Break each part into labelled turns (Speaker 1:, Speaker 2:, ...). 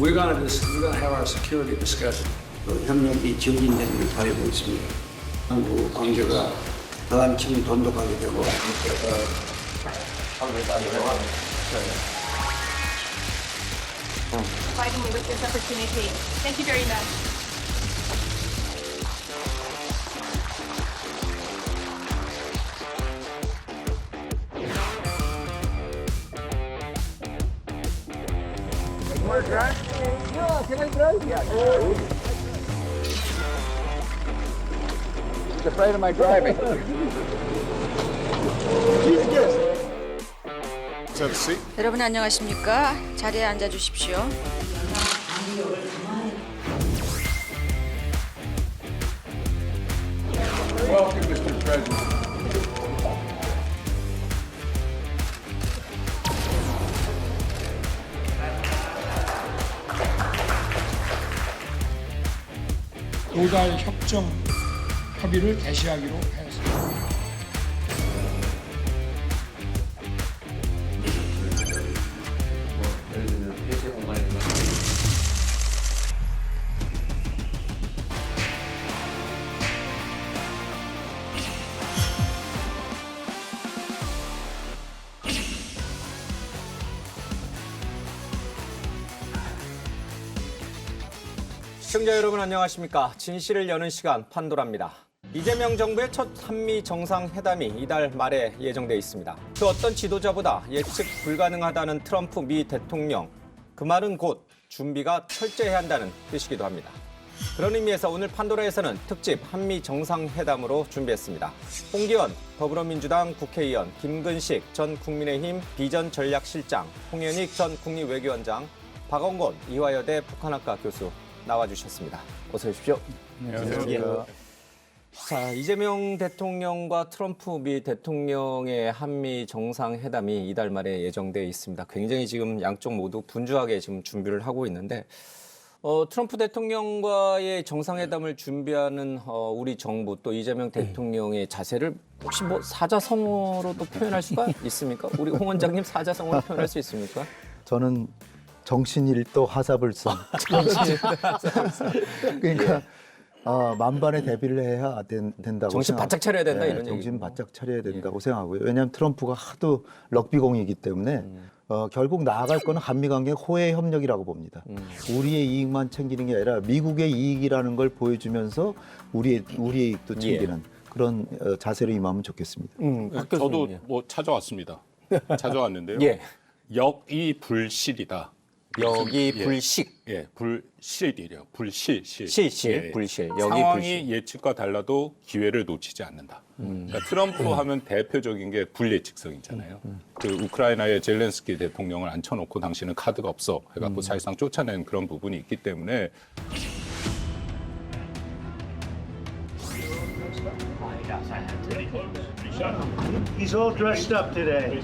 Speaker 1: we're gonna have our security discussion.
Speaker 2: 협력이 지어진다는 걸 바라고 있습니다. 한국 관계가 더 한층 돈독하게 되고
Speaker 3: providing me with this opportunity. Thank you very much.
Speaker 4: Afraid of my driving.
Speaker 5: 여러분 안녕하십니까? 자리에 앉아 주십시오.
Speaker 4: Welcome, Mr. President.
Speaker 6: 도달 협정 협의를 개시하기로 했습니다.
Speaker 7: 시청자 여러분 안녕하십니까? 진실을 여는 시간 판도라입니다. 이재명 정부의 첫 한미 정상회담이 이달 말에 예정돼 있습니다. 그 어떤 지도자보다 예측 불가능하다는 트럼프 미 대통령. 그 말은 곧 준비가 철저해야 한다는 뜻이기도 합니다. 그런 의미에서 오늘 판도라에서는 특집 한미 정상회담으로 준비했습니다. 홍기원 더불어민주당 국회의원, 김근식 전 국민의힘 비전전략실장, 홍현익 전 국립외교원장, 박원곤 이화여대 북한학과 교수 나와주셨습니다. 어서 오십시오.
Speaker 4: 안녕하세요.
Speaker 7: 자, 이재명 대통령과 트럼프 미 대통령의 한미 정상회담이 이달 말에 예정돼 있습니다. 굉장히 지금 양쪽 모두 분주하게 지금 준비를 하고 있는데 트럼프 대통령과의 정상회담을 준비하는 우리 정부 또 이재명 대통령의 자세를 혹시 뭐 사자성어로도 표현할 수가 있습니까? 우리 홍 원장님 사자성어로 표현할 수 있습니까?
Speaker 8: 저는 정신일도 화사불성. 그러니까 만반의 대비를 해야 된다고
Speaker 7: 정신 바짝 차려야 된다 이런
Speaker 8: 정신
Speaker 7: 얘기군요.
Speaker 8: 바짝 차려야 된다고 생각하고요. 왜냐하면 트럼프가 하도 럭비공이기 때문에 결국 나아갈 거는 한미 관계 호혜 협력이라고 봅니다. 우리의 이익만 챙기는 게 아니라 미국의 이익이라는 걸 보여주면서 우리의 이익도 챙기는 그런 자세로 임하면 좋겠습니다.
Speaker 9: 저도 뭐 찾아왔습니다. 찾아왔는데요.
Speaker 7: 예.
Speaker 9: 역이 불실이다.
Speaker 7: 여기
Speaker 9: 예.
Speaker 7: 불식.
Speaker 9: 예, 불실이래요. 불실.
Speaker 7: 실, 불실. 여기
Speaker 9: 상황이
Speaker 7: 불실.
Speaker 9: 예측과 달라도 기회를 놓치지 않는다. 그러니까 트럼프 하면 대표적인 게 불예측성이잖아요. 그 우크라이나의 젤렌스키 대통령을 앉혀놓고 당신은 카드가 없어 해갖고 사실상 쫓아낸 그런 부분이 있기 때문에
Speaker 10: He's all dressed up today.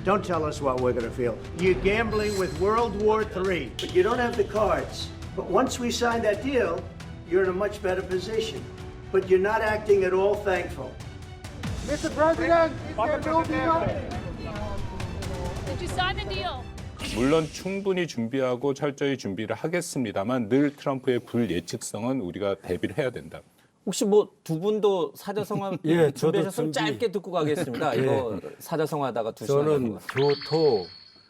Speaker 10: Don't tell us what we're going to feel. You're gambling with World War III. But you don't have the cards. But once we sign that deal, you're in a much better position. But you're not acting at all thankful.
Speaker 3: Did you sign the deal?
Speaker 9: 물론 충분히 준비하고 철저히 준비를 하겠습니다만 늘 트럼프의 불예측성은 우리가 대비를 해야 된다.
Speaker 7: 혹시 뭐 두 분도 사자성어
Speaker 11: 예, 저도
Speaker 7: 준비하셨으면 짧게 듣고 가겠습니다. 이거 사자성어하다가 2시간
Speaker 11: 저는 교토,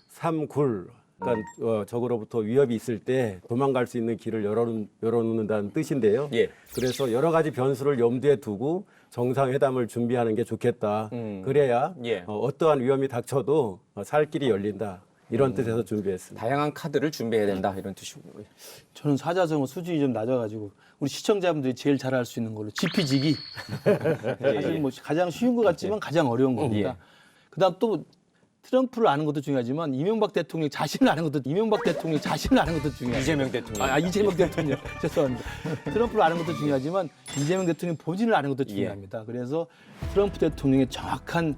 Speaker 11: 삼굴, 그러니까 적으로부터 위협이 있을 때 도망갈 수 있는 길을 열어놓는다는 뜻인데요.
Speaker 7: 예.
Speaker 11: 그래서 여러 가지 변수를 염두에 두고 정상회담을 준비하는 게 좋겠다. 그래야
Speaker 7: 예.
Speaker 11: 어떠한 위험이 닥쳐도 살 길이 열린다. 이런 뜻에서 준비했습니다.
Speaker 7: 다양한 카드를 준비해야 된다 이런 뜻이고요.
Speaker 12: 저는 사자성어 수준이 좀 낮아가지고 우리 시청자분들이 제일 잘할 수 있는 걸로 지피지기. 사실 뭐 가장 쉬운 것 같지만 가장 어려운 겁니다. 그다음 또 트럼프를 아는 것도 중요하지만 이명박 대통령 자신을 아는 것도 중요해요.
Speaker 7: 이재명 대통령.
Speaker 12: 이재명 대통령 죄송합니다. 트럼프를 아는 것도 중요하지만 이재명 대통령 본인을 아는 것도 중요합니다. 그래서 트럼프 대통령의 정확한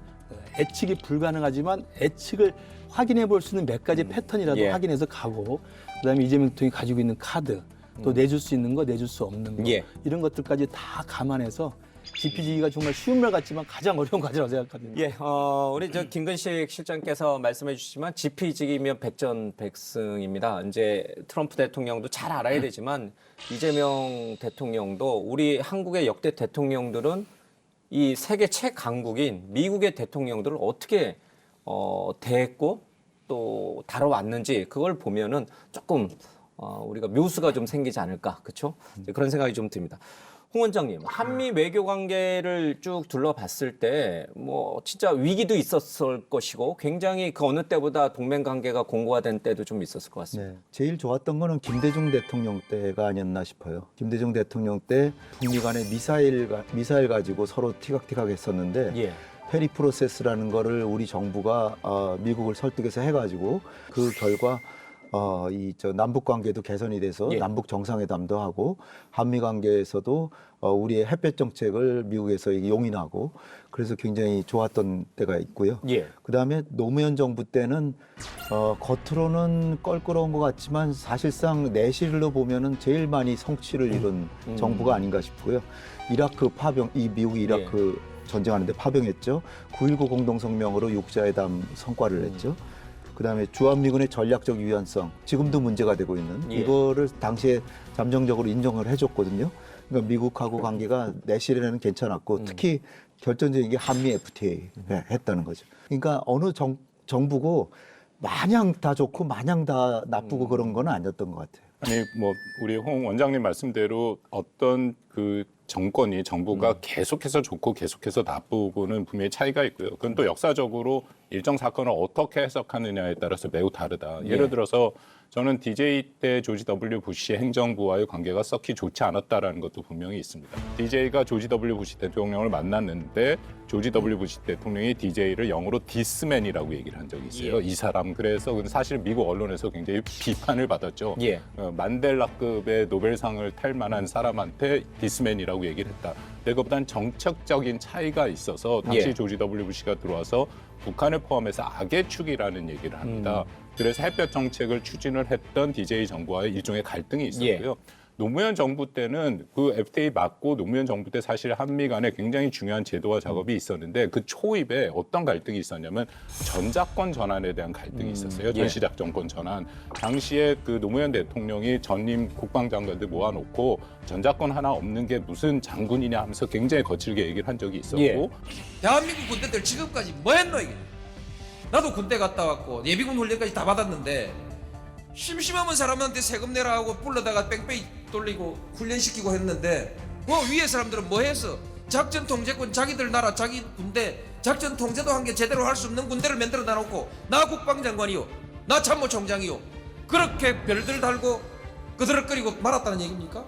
Speaker 12: 예측이 불가능하지만 예측을 확인해 볼 수 있는 몇 가지 패턴이라도 확인해서 가고 그다음에 이재명 대통령이 가지고 있는 카드 또 내줄 수 있는 거 내줄 수 없는 거 이런 것들까지 다 감안해서 지피지기가 정말 쉬운 말 같지만 가장 어려운 과제라고 생각합니다.
Speaker 7: 예, 우리 저 김근식 실장께서 말씀해 주시지만 지피지기면 백전백승입니다. 이제 트럼프 대통령도 잘 알아야 되지만 이재명 대통령도 우리 한국의 역대 대통령들은 이 세계 최강국인 미국의 대통령들을 어떻게 대했고 또 다뤄왔는지 그걸 보면은 조금 우리가 묘수가 좀 생기지 않을까, 그렇죠? 그런 생각이 좀 듭니다. 홍 원장님, 한미 외교 관계를 쭉 둘러봤을 때 뭐 진짜 위기도 있었을 것이고 굉장히 그 어느 때보다 동맹 관계가 공고화된 때도 좀 있었을 것 같습니다.
Speaker 8: 네, 제일 좋았던 거는 김대중 대통령 때가 아니었나 싶어요. 김대중 대통령 때 북미 간에 미사일 가지고 서로 티격태격 했었는데
Speaker 7: 예.
Speaker 8: 페리 프로세스라는 거를 우리 정부가 미국을 설득해서 해가지고 그 결과 남북 관계도 개선이 돼서
Speaker 7: 예.
Speaker 8: 남북 정상회담도 하고 한미 관계에서도 우리의 햇볕 정책을 미국에서 용인하고 그래서 굉장히 좋았던 때가 있고요.
Speaker 7: 예.
Speaker 8: 그다음에 노무현 정부 때는 겉으로는 껄끄러운 것 같지만 사실상 내실로 보면은 제일 많이 성취를 이룬 정부가 아닌가 싶고요. 이라크 파병, 미국이 이라크 전쟁하는데 파병했죠. 9.19 공동성명으로 육자회담 성과를 냈죠. 그다음에 주한미군의 전략적 유연성, 지금도 문제가 되고 있는 이거를 당시에 잠정적으로 인정을 해줬거든요. 그러니까 미국하고 관계가 내실에는 괜찮았고 특히 결정적인 게 한미 FTA 했다는 거죠. 그러니까 어느 정부고 마냥 다 좋고 마냥 다 나쁘고 그런 건 아니었던 것 같아요.
Speaker 9: 아니 뭐 우리 홍 원장님 말씀대로 어떤 그 정부가 계속해서 좋고 계속해서 나쁘고는 분명히 차이가 있고요. 그건 또 역사적으로 일정 사건을 어떻게 해석하느냐에 따라서 매우 다르다. 예를 들어서 저는 DJ 때 조지 W 부시 행정부와의 관계가 썩히 좋지 않았다라는 것도 분명히 있습니다. DJ가 조지 W 부시 대통령을 만났는데 조지 W 부시 대통령이 DJ를 영어로 디스맨이라고 얘기를 한 적이 있어요. 이 사람 그래서 사실 미국 언론에서 굉장히 비판을 받았죠. 만델라급의 노벨상을 탈 만한 사람한테 디스맨이라고 얘기를 했다. 그것보다는 정책적인 차이가 있어서 당시 조지 W 부시가 들어와서 북한을 포함해서 악의 축이라는 얘기를 합니다. 그래서 햇볕 정책을 추진을 했던 DJ 정부와의 일종의 갈등이 있었고요. 노무현 정부 때는 그 FTA 맞고 노무현 정부 때 사실 한미 간에 굉장히 중요한 제도화 작업이 있었는데 그 초입에 어떤 갈등이 있었냐면 전작권 전환에 대한 갈등이 있었어요. 전시작 정권 전환. 당시에 그 노무현 대통령이 전임 국방장관들 모아놓고 전작권 하나 없는 게 무슨 장군이냐 하면서 굉장히 거칠게 얘기를 한 적이 있었고
Speaker 13: 대한민국 군대들 지금까지 뭐 했노 이게? 나도 군대 갔다 왔고 예비군 훈련까지 다 받았는데 심심하면 사람한테 세금 내라 하고 불러다가 뺑뺑이 돌리고 훈련시키고 했는데 그 위에 사람들은 뭐 했어? 작전 통제권 자기들 나라 자기 군대 작전 통제도 한 게 제대로 할 수 없는 군대를 만들어 놔놓고 나 국방장관이요 나 참모총장이요 그렇게 별들 달고 그들을 끓이고 말았다는 얘기입니까?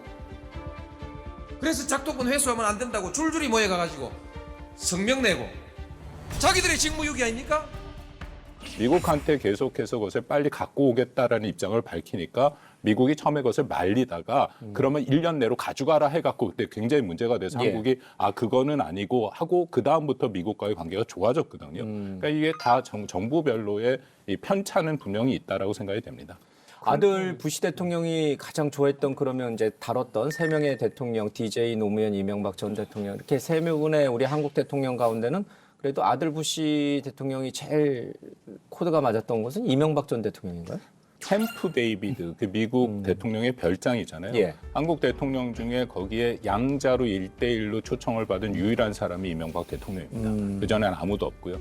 Speaker 13: 그래서 작동권 회수하면 안 된다고 줄줄이 모여가가지고 성명 내고 자기들의 직무유기 아닙니까?
Speaker 9: 미국한테 계속해서 그것을 빨리 갖고 오겠다라는 입장을 밝히니까 미국이 처음에 그것을 말리다가 그러면 1년 내로 가져가라 해갖고 그때 굉장히 문제가 돼서 한국이 그거는 아니고 하고 그다음부터 미국과의 관계가 좋아졌거든요. 그러니까 이게 다 정부별로의 이 편차는 분명히 있다라고 생각이 됩니다.
Speaker 7: 아들 부시 대통령이 가장 좋아했던 그러면 이제 다뤘던 세 명의 대통령, DJ, 노무현, 이명박 전 대통령 이렇게 세 명의 우리 한국 대통령 가운데는 그래도 아들 부시 대통령이 제일 코드가 맞았던 것은 이명박 전 대통령인가요?
Speaker 9: 캠프 데이비드, 그 미국 대통령의 별장이잖아요. 한국 대통령 중에 거기에 양자로 1대1로 초청을 받은 유일한 사람이 이명박 대통령입니다. 그전에는 아무도 없고요.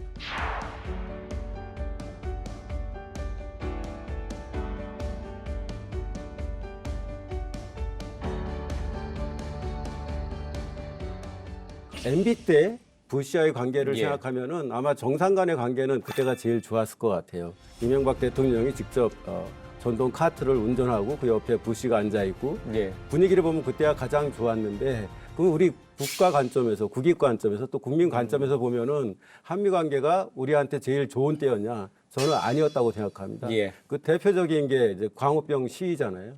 Speaker 11: MB 때 부시와의 관계를 생각하면은 아마 정상 간의 관계는 그때가 제일 좋았을 것 같아요. 이명박 대통령이 직접 전동 카트를 운전하고 그 옆에 부시가 앉아 있고 분위기를 보면 그때가 가장 좋았는데 그럼 우리 국가 관점에서 국익 관점에서 또 국민 관점에서 보면은 한미 관계가 우리한테 제일 좋은 때였냐? 저는 아니었다고 생각합니다. 그 대표적인 게 이제 광우병 시위잖아요.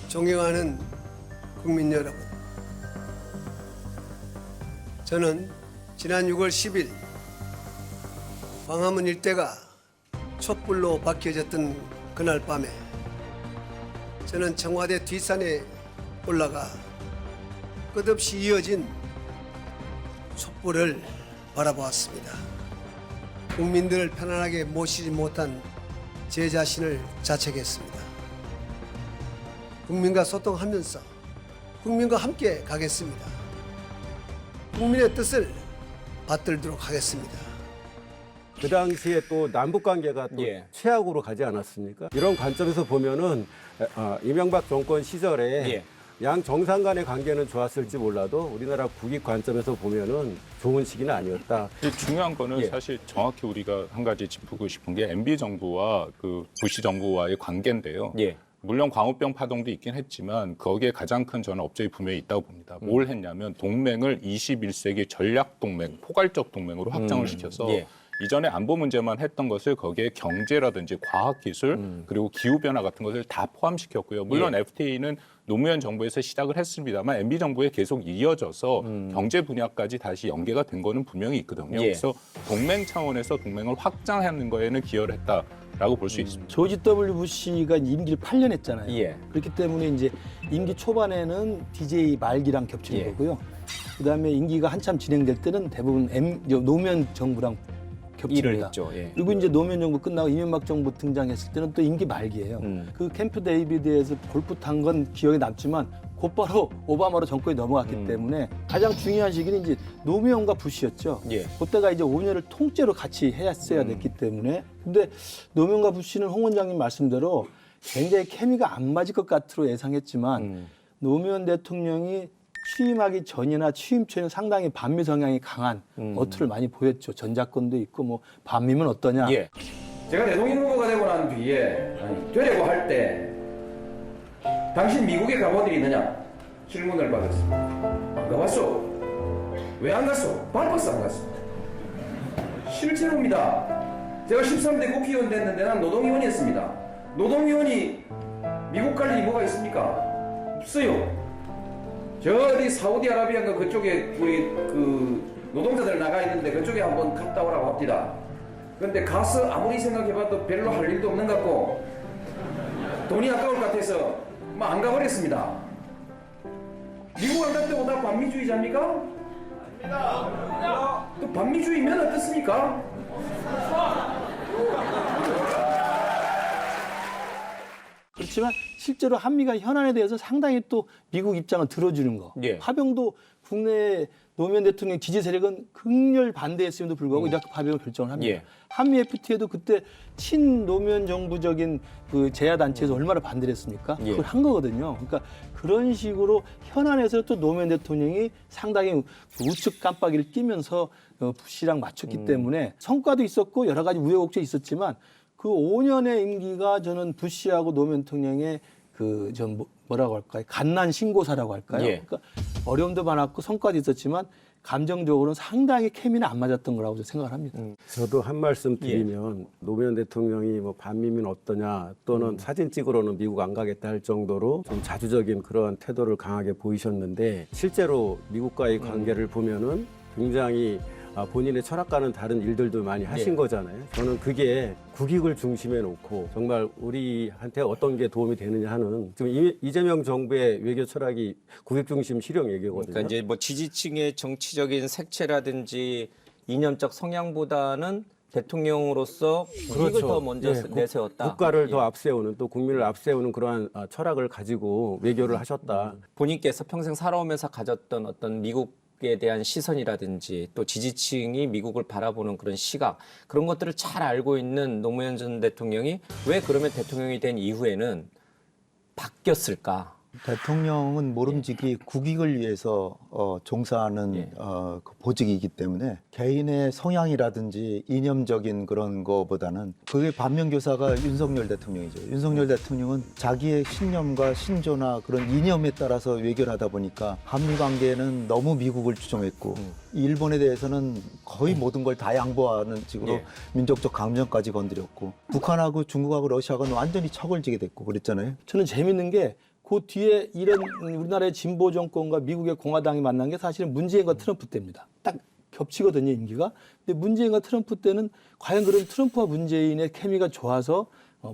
Speaker 14: 존경하는 국민 여러분, 저는 지난 6월 10일 광화문 일대가 촛불로 밝혀졌던 그날 밤에 저는 청와대 뒷산에 올라가 끝없이 이어진 촛불을 바라보았습니다. 국민들을 편안하게 모시지 못한 제 자신을 자책했습니다. 국민과 소통하면서 국민과 함께 가겠습니다. 국민의 뜻을 받들도록 하겠습니다.
Speaker 11: 그 당시에 또 남북 관계가 또 최악으로 가지 않았습니까? 이런 관점에서 보면은 이명박 정권 시절에 양 정상 간의 관계는 좋았을지 몰라도 우리나라 국익 관점에서 보면은 좋은 시기는 아니었다.
Speaker 9: 중요한 거는 사실 정확히 우리가 한 가지 짚고 싶은 게 MB 정부와 그 부시 정부와의 관계인데요. 물론 광우병 파동도 있긴 했지만 거기에 가장 큰 저는 업적이 분명히 있다고 봅니다. 뭘 했냐면 동맹을 21세기 전략 동맹, 포괄적 동맹으로 확장을 시켜서 이전에 안보 문제만 했던 것을 거기에 경제라든지 과학기술 그리고 기후변화 같은 것을 다 포함시켰고요. 물론 FTA는 노무현 정부에서 시작을 했습니다만 MB 정부에 계속 이어져서 경제 분야까지 다시 연계가 된 거는 분명히 있거든요. 그래서 동맹 차원에서 동맹을 확장하는 거에는 기여를 했다라고 볼 수 있습니다.
Speaker 12: 조지 W 부시가 임기를 8년 했잖아요. 그렇기 때문에 이제 임기 초반에는 DJ 말기랑 겹치는 거고요. 그다음에 임기가 한참 진행될 때는 대부분 노무현 정부랑 겹칩니다. 그리고 이제 노무현 정부 끝나고 이명박 정부 등장했을 때는 또 임기 말기예요. 그 캠프 데이비드에서 골프 탄 건 기억에 남지만 곧바로 오바마로 정권이 넘어갔기 때문에 가장 중요한 시기는 이제 노무현과 부시였죠. 그때가 이제 5년을 통째로 같이 했어야 됐기 때문에. 근데 노무현과 부시는 홍 원장님 말씀대로 굉장히 케미가 안 맞을 것 같으로 예상했지만 노무현 대통령이 취임하기 전이나 취임 초에는 상당히 반미 성향이 강한 어투를 많이 보였죠. 전작권도 있고 뭐 반미면 어떠냐.
Speaker 15: 제가 대통령 후보가 되고 난 뒤에 되려고 할 때 당신 미국에 가본 일이 있느냐 질문을 받았습니다. 안 가봤어. 왜 안 갔어? 바빠서 안 갔어. 실제로입니다. 제가 13대 국회의원 됐는데 난 노동위원이었습니다. 노동위원이 미국 갈 일이 뭐가 있습니까? 없어요. 저 어디 사우디아라비아인가 그쪽에 우리 그 노동자들 나가 있는데 그쪽에 한번 갔다 오라고 합니다. 근데 가서 아무리 생각해봐도 별로 할 일도 없는 것 같고 돈이 아까울 것 같아서 막 안 가버렸습니다. 미국 안 갔다고 다 반미주의자입니까? 아닙니다. 또 반미주의면 어떻습니까?
Speaker 12: 그렇지만 실제로 한미가 현안에 대해서 상당히 또 미국 입장을 들어주는 거. 파병도 국내 노무현 대통령 지지 세력은 극렬 반대했음에도 불구하고 이라크 파병을 결정을 합니다. 한미 FTA도 그때 친 노무현 정부적인 그 제야 단체에서 얼마나 반대를 했습니까? 그걸 한 거거든요. 그러니까 그런 식으로 현안에서 또 노무현 대통령이 상당히 우측 깜빡이를 끼면서 부시랑 맞췄기 때문에 성과도 있었고 여러 가지 우여곡절이 있었지만 그 5년의 임기가 저는 부시하고 노무현 대통령의 그 좀 뭐라고 할까요? 갓난 신고사라고 할까요? 그러니까 어려움도 많았고 성과도 있었지만 감정적으로는 상당히 케미는 안 맞았던 거라고 생각을 합니다.
Speaker 11: 저도 한 말씀 드리면 노무현 대통령이 뭐 반미면 어떠냐 또는 사진 찍으러는 미국 안 가겠다 할 정도로 좀 자주적인 그런 태도를 강하게 보이셨는데 실제로 미국과의 관계를 보면은 굉장히 본인의 철학과는 다른 일들도 많이 하신 거잖아요. 저는 그게 국익을 중심에 놓고 정말 우리한테 어떤 게 도움이 되느냐 하는 지금 이재명 정부의 외교 철학이 국익 중심 실용 외교거든요.
Speaker 7: 그러니까 이제 뭐 지지층의 정치적인 색채라든지 이념적 성향보다는 대통령으로서 국익을 더 먼저 내세웠다.
Speaker 11: 국가를 더 앞세우는 또 국민을 앞세우는 그러한 철학을 가지고 외교를 하셨다.
Speaker 7: 본인께서 평생 살아오면서 가졌던 어떤 미국에 대한 시선이라든지 또 지지층이 미국을 바라보는 그런 시각 그런 것들을 잘 알고 있는 노무현 전 대통령이 왜 그러면 대통령이 된 이후에는 바뀌었을까?
Speaker 8: 대통령은 모름지기 국익을 위해서 종사하는 그 보직이기 때문에 개인의 성향이라든지 이념적인 그런 거보다는 그게 반면교사가 윤석열 대통령이죠. 윤석열 대통령은 자기의 신념과 신조나 그런 이념에 따라서 외교를 하다 보니까 한미 관계는 너무 미국을 추종했고 일본에 대해서는 거의 모든 걸 다 양보하는 식으로 민족적 감정까지 건드렸고 북한하고 중국하고 러시아가 완전히 척을 지게 됐고 그랬잖아요.
Speaker 12: 저는 재밌는 게 그 뒤에 이런 우리나라의 진보 정권과 미국의 공화당이 만난 게 사실은 문재인과 트럼프 때입니다. 딱 겹치거든요, 임기가. 근데 문재인과 트럼프 때는 과연 그런 트럼프와 문재인의 케미가 좋아서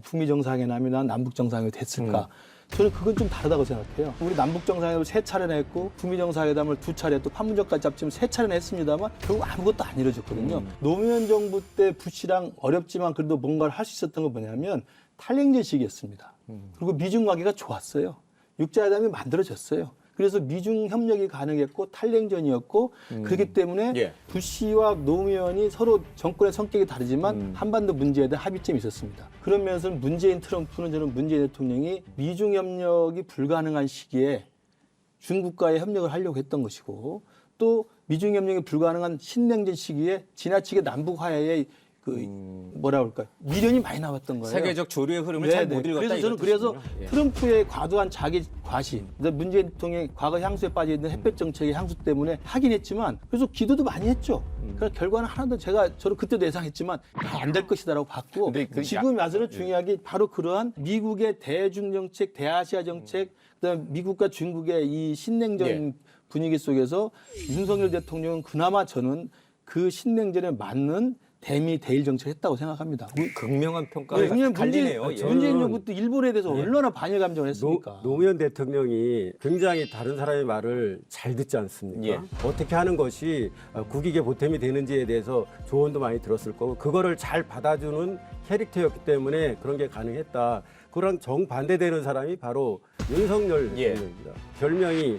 Speaker 12: 북미 정상회담이나 남북 정상회담이 됐을까? 저는 그건 좀 다르다고 생각해요. 우리 남북 정상회담을 3차례나 했고 북미 정상회담을 2차례 또 판문점까지 합치면 3차례나 했습니다만 결국 아무것도 안 이루어졌거든요. 노무현 정부 때 부시랑 어렵지만 그래도 뭔가를 할 수 있었던 건 뭐냐면 탈냉전 시기였습니다. 그리고 미중 관계가 좋았어요. 육자회담이 만들어졌어요. 그래서 미중 협력이 가능했고 탈냉전이었고 그렇기 때문에 부시와 노무현이 서로 정권의 성격이 다르지만 한반도 문제에 대한 합의점이 있었습니다. 그런 면에서 문재인 트럼프는 저는 문재인 대통령이 미중 협력이 불가능한 시기에 중국과의 협력을 하려고 했던 것이고 또 미중 협력이 불가능한 신냉전 시기에 지나치게 남북 화해에 뭐라 그럴까 미련이 많이 나왔던 거예요.
Speaker 7: 세계적 조류의 흐름을 잘 못 읽었다.
Speaker 12: 그래서 저는 트럼프의 과도한 자기 과시, 문재인 대통령이 과거 향수에 빠져 있는 햇볕 정책의 향수 때문에 하긴 했지만 그래서 기도도 많이 했죠. 그러나 결과는 하나도 저는 그때도 예상했지만 다 안 될 것이다라고 봤고 지금 와서는 중요한 게 바로 그러한 미국의 대중 정책, 대아시아 정책, 그다음에 미국과 중국의 이 신냉전 분위기 속에서 윤석열 대통령은 그나마 저는 그 신냉전에 맞는 대미 대일 정책을 했다고 생각합니다.
Speaker 7: 극명한 평가가 갈리네요.
Speaker 12: 문재인 정부 때 일본에 대해서 얼마나 반일 감정을 했습니까?
Speaker 11: 노무현 대통령이 굉장히 다른 사람의 말을 잘 듣지 않습니까? 어떻게 하는 것이 국익에 보탬이 되는지에 대해서 조언도 많이 들었을 거고 그거를 잘 받아주는 캐릭터였기 때문에 그런 게 가능했다. 그랑 정반대되는 사람이 바로 윤석열 대통령입니다. 별명이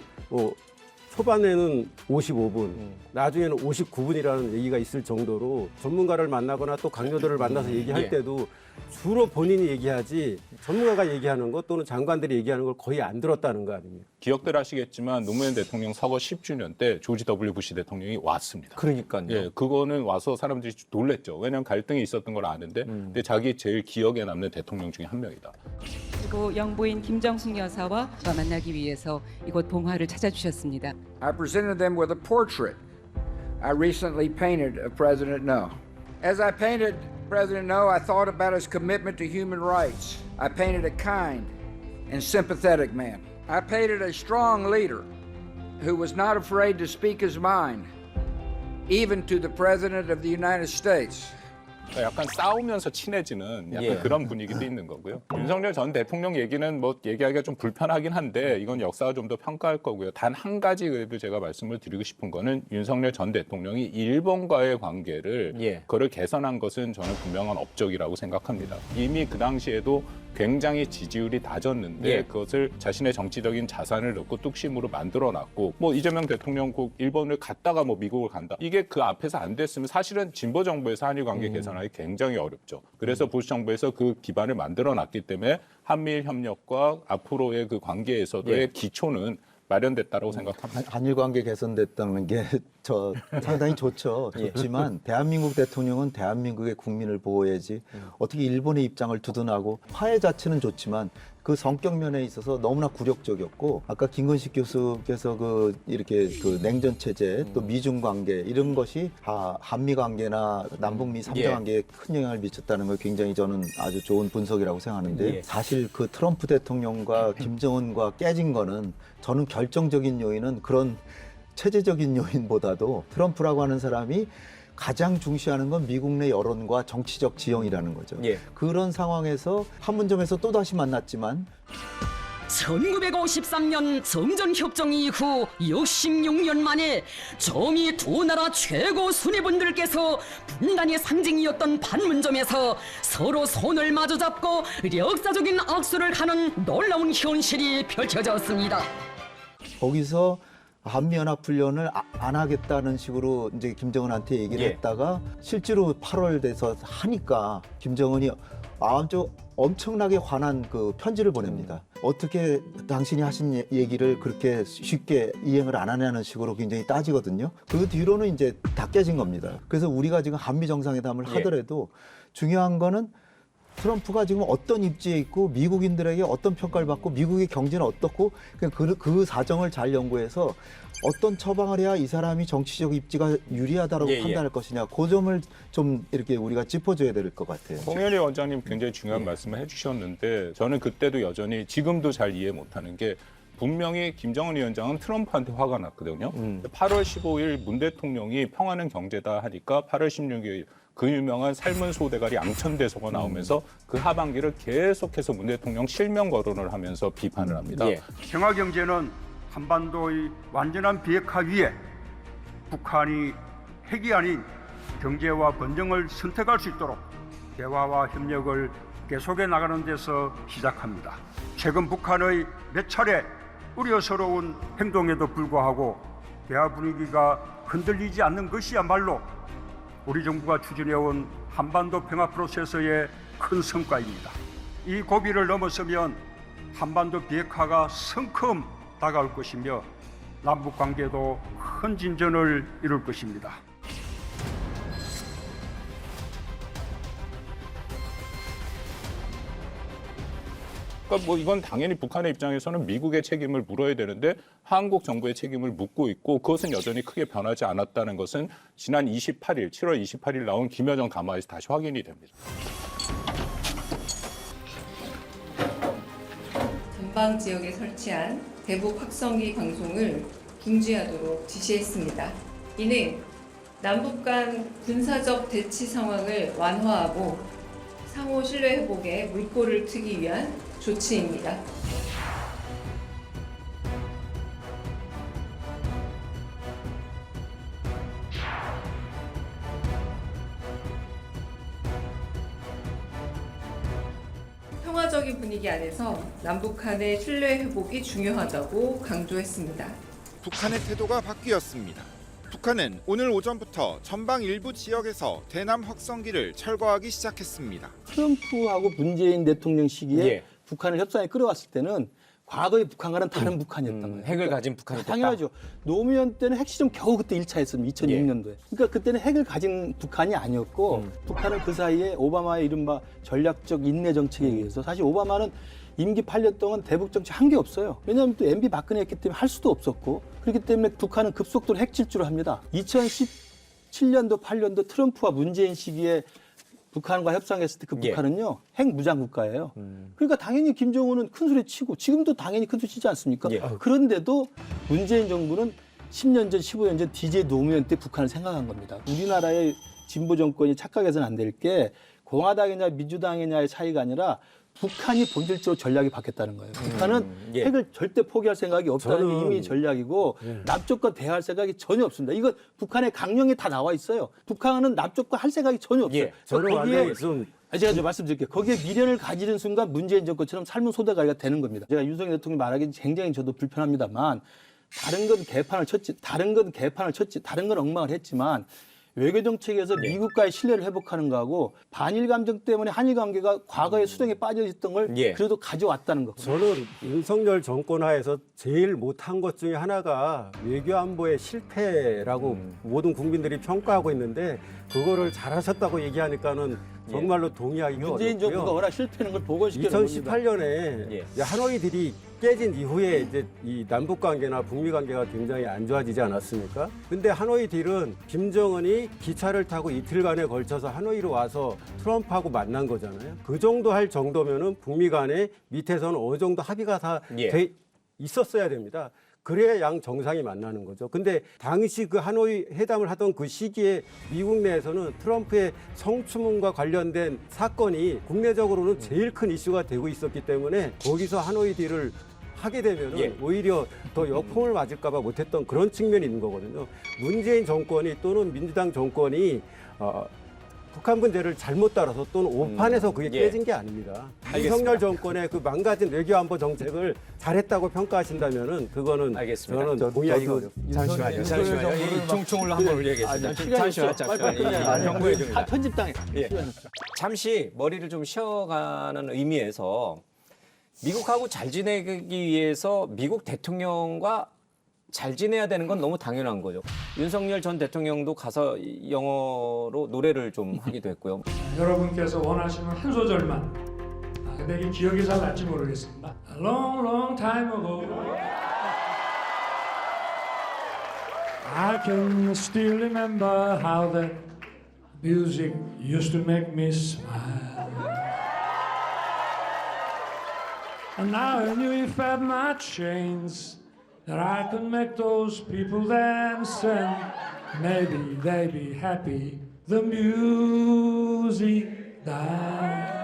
Speaker 11: 초반에는 55분, 나중에는 59분이라는 얘기가 있을 정도로 전문가를 만나거나 또 강요들을 만나서 얘기할 때도 주로 본인이 얘기하지 전문가가 얘기하는 것 또는 장관들이 얘기하는 걸 거의 안 들었다는 거 아닙니까?
Speaker 9: 기억들 하시겠지만 노무현 대통령 서거 10주년 때 조지 W 부시 대통령이 왔습니다.
Speaker 7: 그러니까요.
Speaker 9: 예, 그거는 와서 사람들이 놀랬죠. 왜냐하면 갈등이 있었던 걸 아는데 근데 자기 제일 기억에 남는 대통령 중에 한 명이다.
Speaker 16: 그리고 영부인 김정숙 여사와 만나기 위해서 이곳 봉화를 찾아주셨습니다.
Speaker 1: I presented them with a portrait I recently painted of President No. As I painted President No, I thought about his commitment to human rights. I painted a kind and sympathetic man. I painted a strong leader who was not afraid to speak his mind, even to the President of the United States.
Speaker 9: 약간 싸우면서 친해지는 약간 그런 분위기도 있는 거고요. 윤석열 전 대통령 얘기는 뭐 얘기하기가 좀 불편하긴 한데 이건 역사가 좀 더 평가할 거고요. 단 한 가지 그래도 제가 말씀을 드리고 싶은 거는 윤석열 전 대통령이 일본과의 관계를 그걸 개선한 것은 저는 분명한 업적이라고 생각합니다. 이미 그 당시에도 굉장히 지지율이 낮았는데 그것을 자신의 정치적인 자산을 넣고 뚝심으로 만들어놨고 뭐 이재명 대통령 꼭 일본을 갔다가 뭐 미국을 간다. 이게 그 앞에서 안 됐으면 사실은 진보 정부에서 한일 관계 개선하기 굉장히 어렵죠. 그래서 부시 정부에서 그 기반을 만들어놨기 때문에 한미일 협력과 앞으로의 그 관계에서도의 기초는 마련됐다고 생각합니다.
Speaker 8: 한일 관계 개선됐다는 게 상당히 좋지만 대한민국 대통령은 대한민국의 국민을 보호해야지 어떻게 일본의 입장을 두둔하고 화해 자체는 좋지만 그 성격 면에 있어서 너무나 굴욕적이었고 아까 김건식 교수께서 이렇게 냉전 체제 또 미중 관계 이런 것이 한미 관계나 남북미 3자 관계에 큰 영향을 미쳤다는 걸 굉장히 저는 아주 좋은 분석이라고 생각하는데 사실 그 트럼프 대통령과 김정은과 깨진 거는 저는 결정적인 요인은 그런 체제적인 요인보다도 트럼프라고 하는 사람이 가장 중시하는 건 미국 내 여론과 정치적 지형이라는 거죠. 그런 상황에서 판문점에서 또다시 만났지만
Speaker 17: 1953년 정전협정 이후 66년 만에 저미 두 나라 최고 수뇌분들께서 분단의 상징이었던 판문점에서 서로 손을 마주잡고 역사적인 악수를 하는 놀라운 현실이 펼쳐졌습니다.
Speaker 8: 거기서 한미연합훈련을 안 하겠다는 식으로 이제 김정은한테 얘기를 했다가 실제로 8월 돼서 하니까 김정은이 아주 엄청나게 화난 그 편지를 보냅니다. 어떻게 당신이 하신 얘기를 그렇게 쉽게 이행을 안 하냐는 식으로 굉장히 따지거든요. 그 뒤로는 이제 다 깨진 겁니다. 그래서 우리가 지금 한미 정상회담을 하더라도 중요한 거는 트럼프가 지금 어떤 입지에 있고 미국인들에게 어떤 평가를 받고 미국의 경제는 어떻고 그 사정을 잘 연구해서 어떤 처방을 해야 이 사람이 정치적 입지가 유리하다라고 판단할 것이냐, 그 점을 좀 이렇게 우리가 짚어줘야 될 것 같아요.
Speaker 9: 홍현희 원장님 굉장히 중요한 말씀을 해주셨는데 저는 그때도 여전히 지금도 잘 이해 못하는 게 분명히 김정은 위원장은 트럼프한테 화가 났거든요. 8월 15일 문 대통령이 평화는 경제다 하니까 8월 16일 그 유명한 삶은 소대가리 양천대소가 나오면서 그 하반기를 계속해서 문 대통령 실명 거론을 하면서 비판을 합니다.
Speaker 18: 평화 경제는 한반도의 완전한 비핵화 위에 북한이 핵이 아닌 경제와 번영을 선택할 수 있도록 대화와 협력을 계속해 나가는 데서 시작합니다. 최근 북한의 몇 차례 우려스러운 행동에도 불구하고 대화 분위기가 흔들리지 않는 것이야말로 우리 정부가 추진해온 한반도 평화 프로세스의 큰 성과입니다. 이 고비를 넘어서면 한반도 비핵화가 성큼 다가올 것이며 남북 관계도 큰 진전을 이룰 것입니다.
Speaker 9: 그러니까 뭐 이건 당연히 북한의 입장에서는 미국의 책임을 물어야 되는데 한국 정부의 책임을 묻고 있고 그것은 여전히 크게 변하지 않았다는 것은 지난 7월 28일 나온 김여정 담화에서 다시 확인이 됩니다.
Speaker 19: 전방 지역에 설치한 대북 확성기 방송을 중지하도록 지시했습니다. 이는 남북 간 군사적 대치 상황을 완화하고 상호 신뢰 회복에 물꼬를 트기 위한 조치입니다. 평화적인 분위기 안에서 남북 간의 신뢰 회복이 중요하다고 강조했습니다.
Speaker 20: 북한의 태도가 바뀌었습니다. 북한은 오늘 오전부터 전방 일부 지역에서 대남 확성기를 철거하기 시작했습니다.
Speaker 12: 트럼프하고 문재인 대통령 시기에 북한을 협상에 끌어왔을 때는 과거의 북한과는 다른 북한이었던 거예요.
Speaker 7: 핵을 가진 북한이 됐다.
Speaker 12: 당연하죠. 노무현 때는 핵실험 겨우 그때 1차 했습니다. 2006년도에. 그러니까 그때는 핵을 가진 북한이 아니었고 북한은 그 사이에 오바마의 이른바 전략적 인내 정책에 의해서 사실 오바마는 임기 8년 동안 대북 정책 한 게 없어요. 왜냐하면 또 MB 박근혜였기 때문에 할 수도 없었고 그렇기 때문에 북한은 급속도로 핵 질주를 합니다. 2017년도 8년도 트럼프와 문재인 시기에 북한과 협상했을 때 그 북한은요 핵 무장 국가예요. 그러니까 당연히 김정은은 큰 소리 치고 지금도 당연히 큰 소리 치지 않습니까? 그런데도 문재인 정부는 10년 전, 15년 전 DJ 노무현 때 북한을 생각한 겁니다. 우리나라의 진보 정권이 착각해서는 안 될 게 공화당이냐 민주당이냐의 차이가 아니라 북한이 본질적으로 전략이 바뀌었다는 거예요. 북한은 핵을 절대 포기할 생각이 없다는 게 이미 전략이고 남쪽과 대화할 생각이 전혀 없습니다. 이거 북한의 강령에 다 나와 있어요. 북한은 남쪽과 할 생각이 전혀 없어요. 거기에 제가 좀 말씀드릴게요. 거기에 미련을 가지는 순간 문재인 정권처럼 삶은 소대가리가 되는 겁니다. 제가 윤석열 대통령 말하기 굉장히 저도 불편합니다만 다른 건 개판을 쳤지, 다른 건 엉망을 했지만 외교 정책에서 미국과의 신뢰를 회복하는 거하고 반일 감정 때문에 한일 관계가 과거의 수렁에 빠져 있던 걸 그래도 가져왔다는 거.
Speaker 11: 저는 윤석열 정권 하에서 제일 못한 것 중에 하나가 외교 안보의 실패라고 모든 국민들이 평가하고 있는데 그거를 잘하셨다고 얘기하니까는 정말로 동의하기가 어렵고요.
Speaker 12: 문재인 정부가 워낙 실패하는 걸 복원시켜놓은 겁니다.
Speaker 11: 2018년에 하노이 딜이 깨진 이후에 이제 이 남북 관계나 북미 관계가 굉장히 안 좋아지지 않았습니까? 근데 하노이 딜은 김정은이 기차를 타고 이틀간에 걸쳐서 하노이로 와서 트럼프하고 만난 거잖아요. 그 정도 할 정도면은 북미 간에 밑에서는 어느 정도 합의가 다 돼 있었어야 됩니다. 그래야 양 정상이 만나는 거죠. 근데 당시 그 하노이 회담을 하던 그 시기에 미국 내에서는 트럼프의 성추문과 관련된 사건이 국내적으로는 제일 큰 이슈가 되고 있었기 때문에 거기서 하노이 딜을 하게 되면 오히려 더 역풍을 맞을까 봐 못했던 그런 측면이 있는 거거든요. 문재인 정권이 또는 민주당 정권이 북한 문제를 잘못 따라서 또는 오판해서 그게 깨진 게 아닙니다. 윤석열 정권의 그 망가진 외교안보 정책을 잘했다고 평가하신다면은 그거는 저는 동의하기가 어렵습니다.
Speaker 7: 잠시만요. 이 총총을 한번 올려야겠습니다. 잠시만요. 경고해 줍니다.
Speaker 12: 편집당해.
Speaker 7: 잠시 머리를 좀 쉬어가는 의미에서 미국하고 잘 지내기 위해서 미국 대통령과 잘 지내야 되는 건 너무 당연한 거죠. 윤석열 전 대통령도 가서 영어로 노래를 좀 하기도 했고요.
Speaker 6: 여러분께서 원하시는 한 소절만. 근데 이게 기억이 잘 날지 모르겠습니다. A long, long time ago, I can still remember how that music used to make me smile. And now I knew if I had my chains that I could make those people dance and maybe they'd be happy. The music died.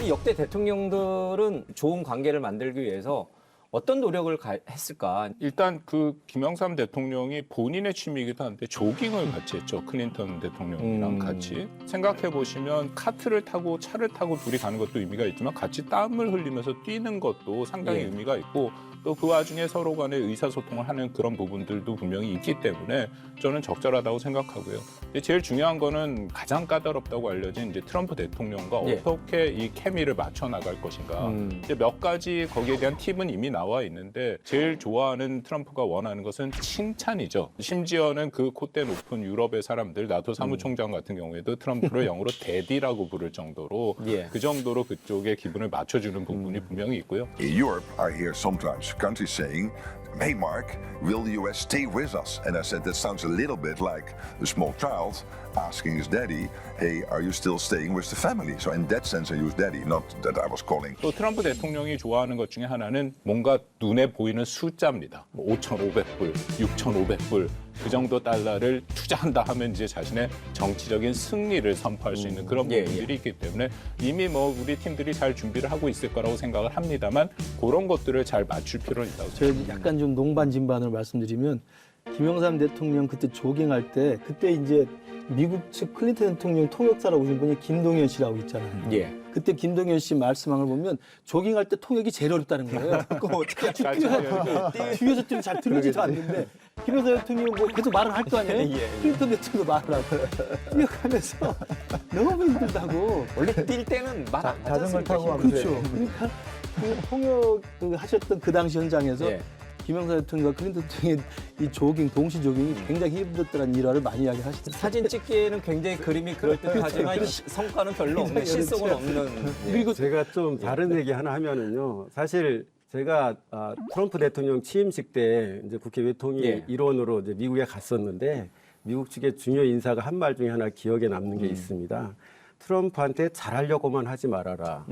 Speaker 7: 역대 대통령들은 좋은 관계를 만들기 위해서 어떤 노력을 했을까?
Speaker 9: 일단 그 김영삼 대통령이 본인의 취미이기도 한데 조깅을 같이 했죠. 클린턴 대통령이랑 같이. 생각해 보시면 카트를 타고 차를 타고 둘이 가는 것도 의미가 있지만 같이 땀을 흘리면서 뛰는 것도 상당히 의미가 있고 또 그 와중에 서로 간에 의사소통을 하는 그런 부분들도 분명히 있기 때문에 저는 적절하다고 생각하고요. 근데 제일 중요한 거는 가장 까다롭다고 알려진 이제 트럼프 대통령과 어떻게 이 케미를 맞춰 나갈 것인가. 이제 몇 가지 거기에 대한 팁은 이미 나와 있는데 제일 좋아하는 트럼프가 원하는 것은 칭찬이죠. 심지어는 그 콧대 높은 유럽의 사람들, 나토 사무총장 같은 경우에도 트럼프를 영어로 데디라고 부를 정도로 그 정도로 그쪽의 기분을 맞춰주는 부분이 분명히 있고요.
Speaker 21: In Europe, I hear sometimes countries saying, "Hey, Mark, will the U.S. stay with us?" And I said that sounds a little bit like a small child asking his daddy, "Hey, are you still staying with the family?" So in that sense, I use daddy, not that I was calling.
Speaker 9: 또 트럼프 대통령이 좋아하는 것 중에 하나는 뭔가 눈에 보이는 숫자입니다. 5,500불, 6,500불 그 정도 달러를 투자한다 하면 이제 자신의 정치적인 승리를 선포할 수 있는 그런 부분들이 있기 때문에 이미 뭐 우리 팀들이 잘 준비를 하고 있을 거라고 생각을 합니다만 그런 것들을 잘 맞출 필요는 있다고 생각합니다.
Speaker 12: 제가 약간 좀 농반진반으로 말씀드리면 김영삼 대통령 그때 조깅할 때 그때 이제 미국 측 클린턴 대통령 통역사라고 오신 분이 김동연 씨라고 있잖아요. 그때 김동연 씨 말씀한 걸 보면 조깅할 때 통역이 제일 어렵다는 거예요. 같이 뛰어야 뒤에서 뛰면 잘 들리지도 않는데 김영삼 대통령이 뭐 계속 말을 할 거 아니에요? 클린턴 대통령도 말을 하고 뛰어가면서 너무 힘들다고.
Speaker 7: 원래 뛸 때는 말 안 하지
Speaker 12: 자전거 타고 하면서. 그렇죠. 그러니까 그 통역 하셨던 그 당시 현장에서 김영삼 대통령과 클린턴 대통령의 이 조깅, 동시 조깅이 굉장히 힘들었다는 일화를 많이 이야기하시더라고요.
Speaker 7: 사진 찍기에는 굉장히 그림이 그럴듯하지만 성과는 별로 없는, 실속은 없는.
Speaker 11: 그리고 제가 좀 다른 얘기 하나 하면은요. 사실 제가 트럼프 대통령 취임식 때 이제 국회 외통위 일원으로 이제 미국에 갔었는데 미국 측의 중요 인사가 한 말 중에 하나 기억에 남는 게 있습니다. 트럼프한테 잘하려고만 하지 말아라.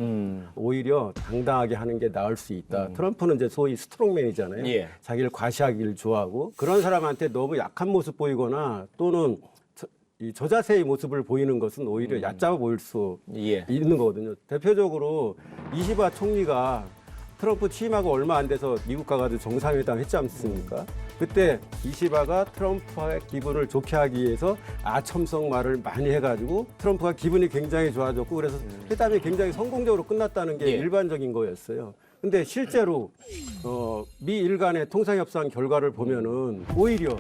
Speaker 11: 오히려 당당하게 하는 게 나을 수 있다. 트럼프는 이제 소위 스트롱맨이잖아요. 자기를 과시하기를 좋아하고 그런 사람한테 너무 약한 모습 보이거나 또는 이 저자세의 모습을 보이는 것은 오히려 얕잡아 보일 수 있는 거거든요. 대표적으로 이시바 총리가 트럼프 취임하고 얼마 안 돼서 미국 가가지고 정상회담 했지 않습니까? 그때 이시바가 트럼프의 기분을 좋게 하기 위해서 아첨성 말을 많이 해가지고 트럼프가 기분이 굉장히 좋아졌고 그래서 회담이 굉장히 성공적으로 끝났다는 게 일반적인 거였어요. 근데 실제로 미 일 간의 통상협상 결과를 보면은 오히려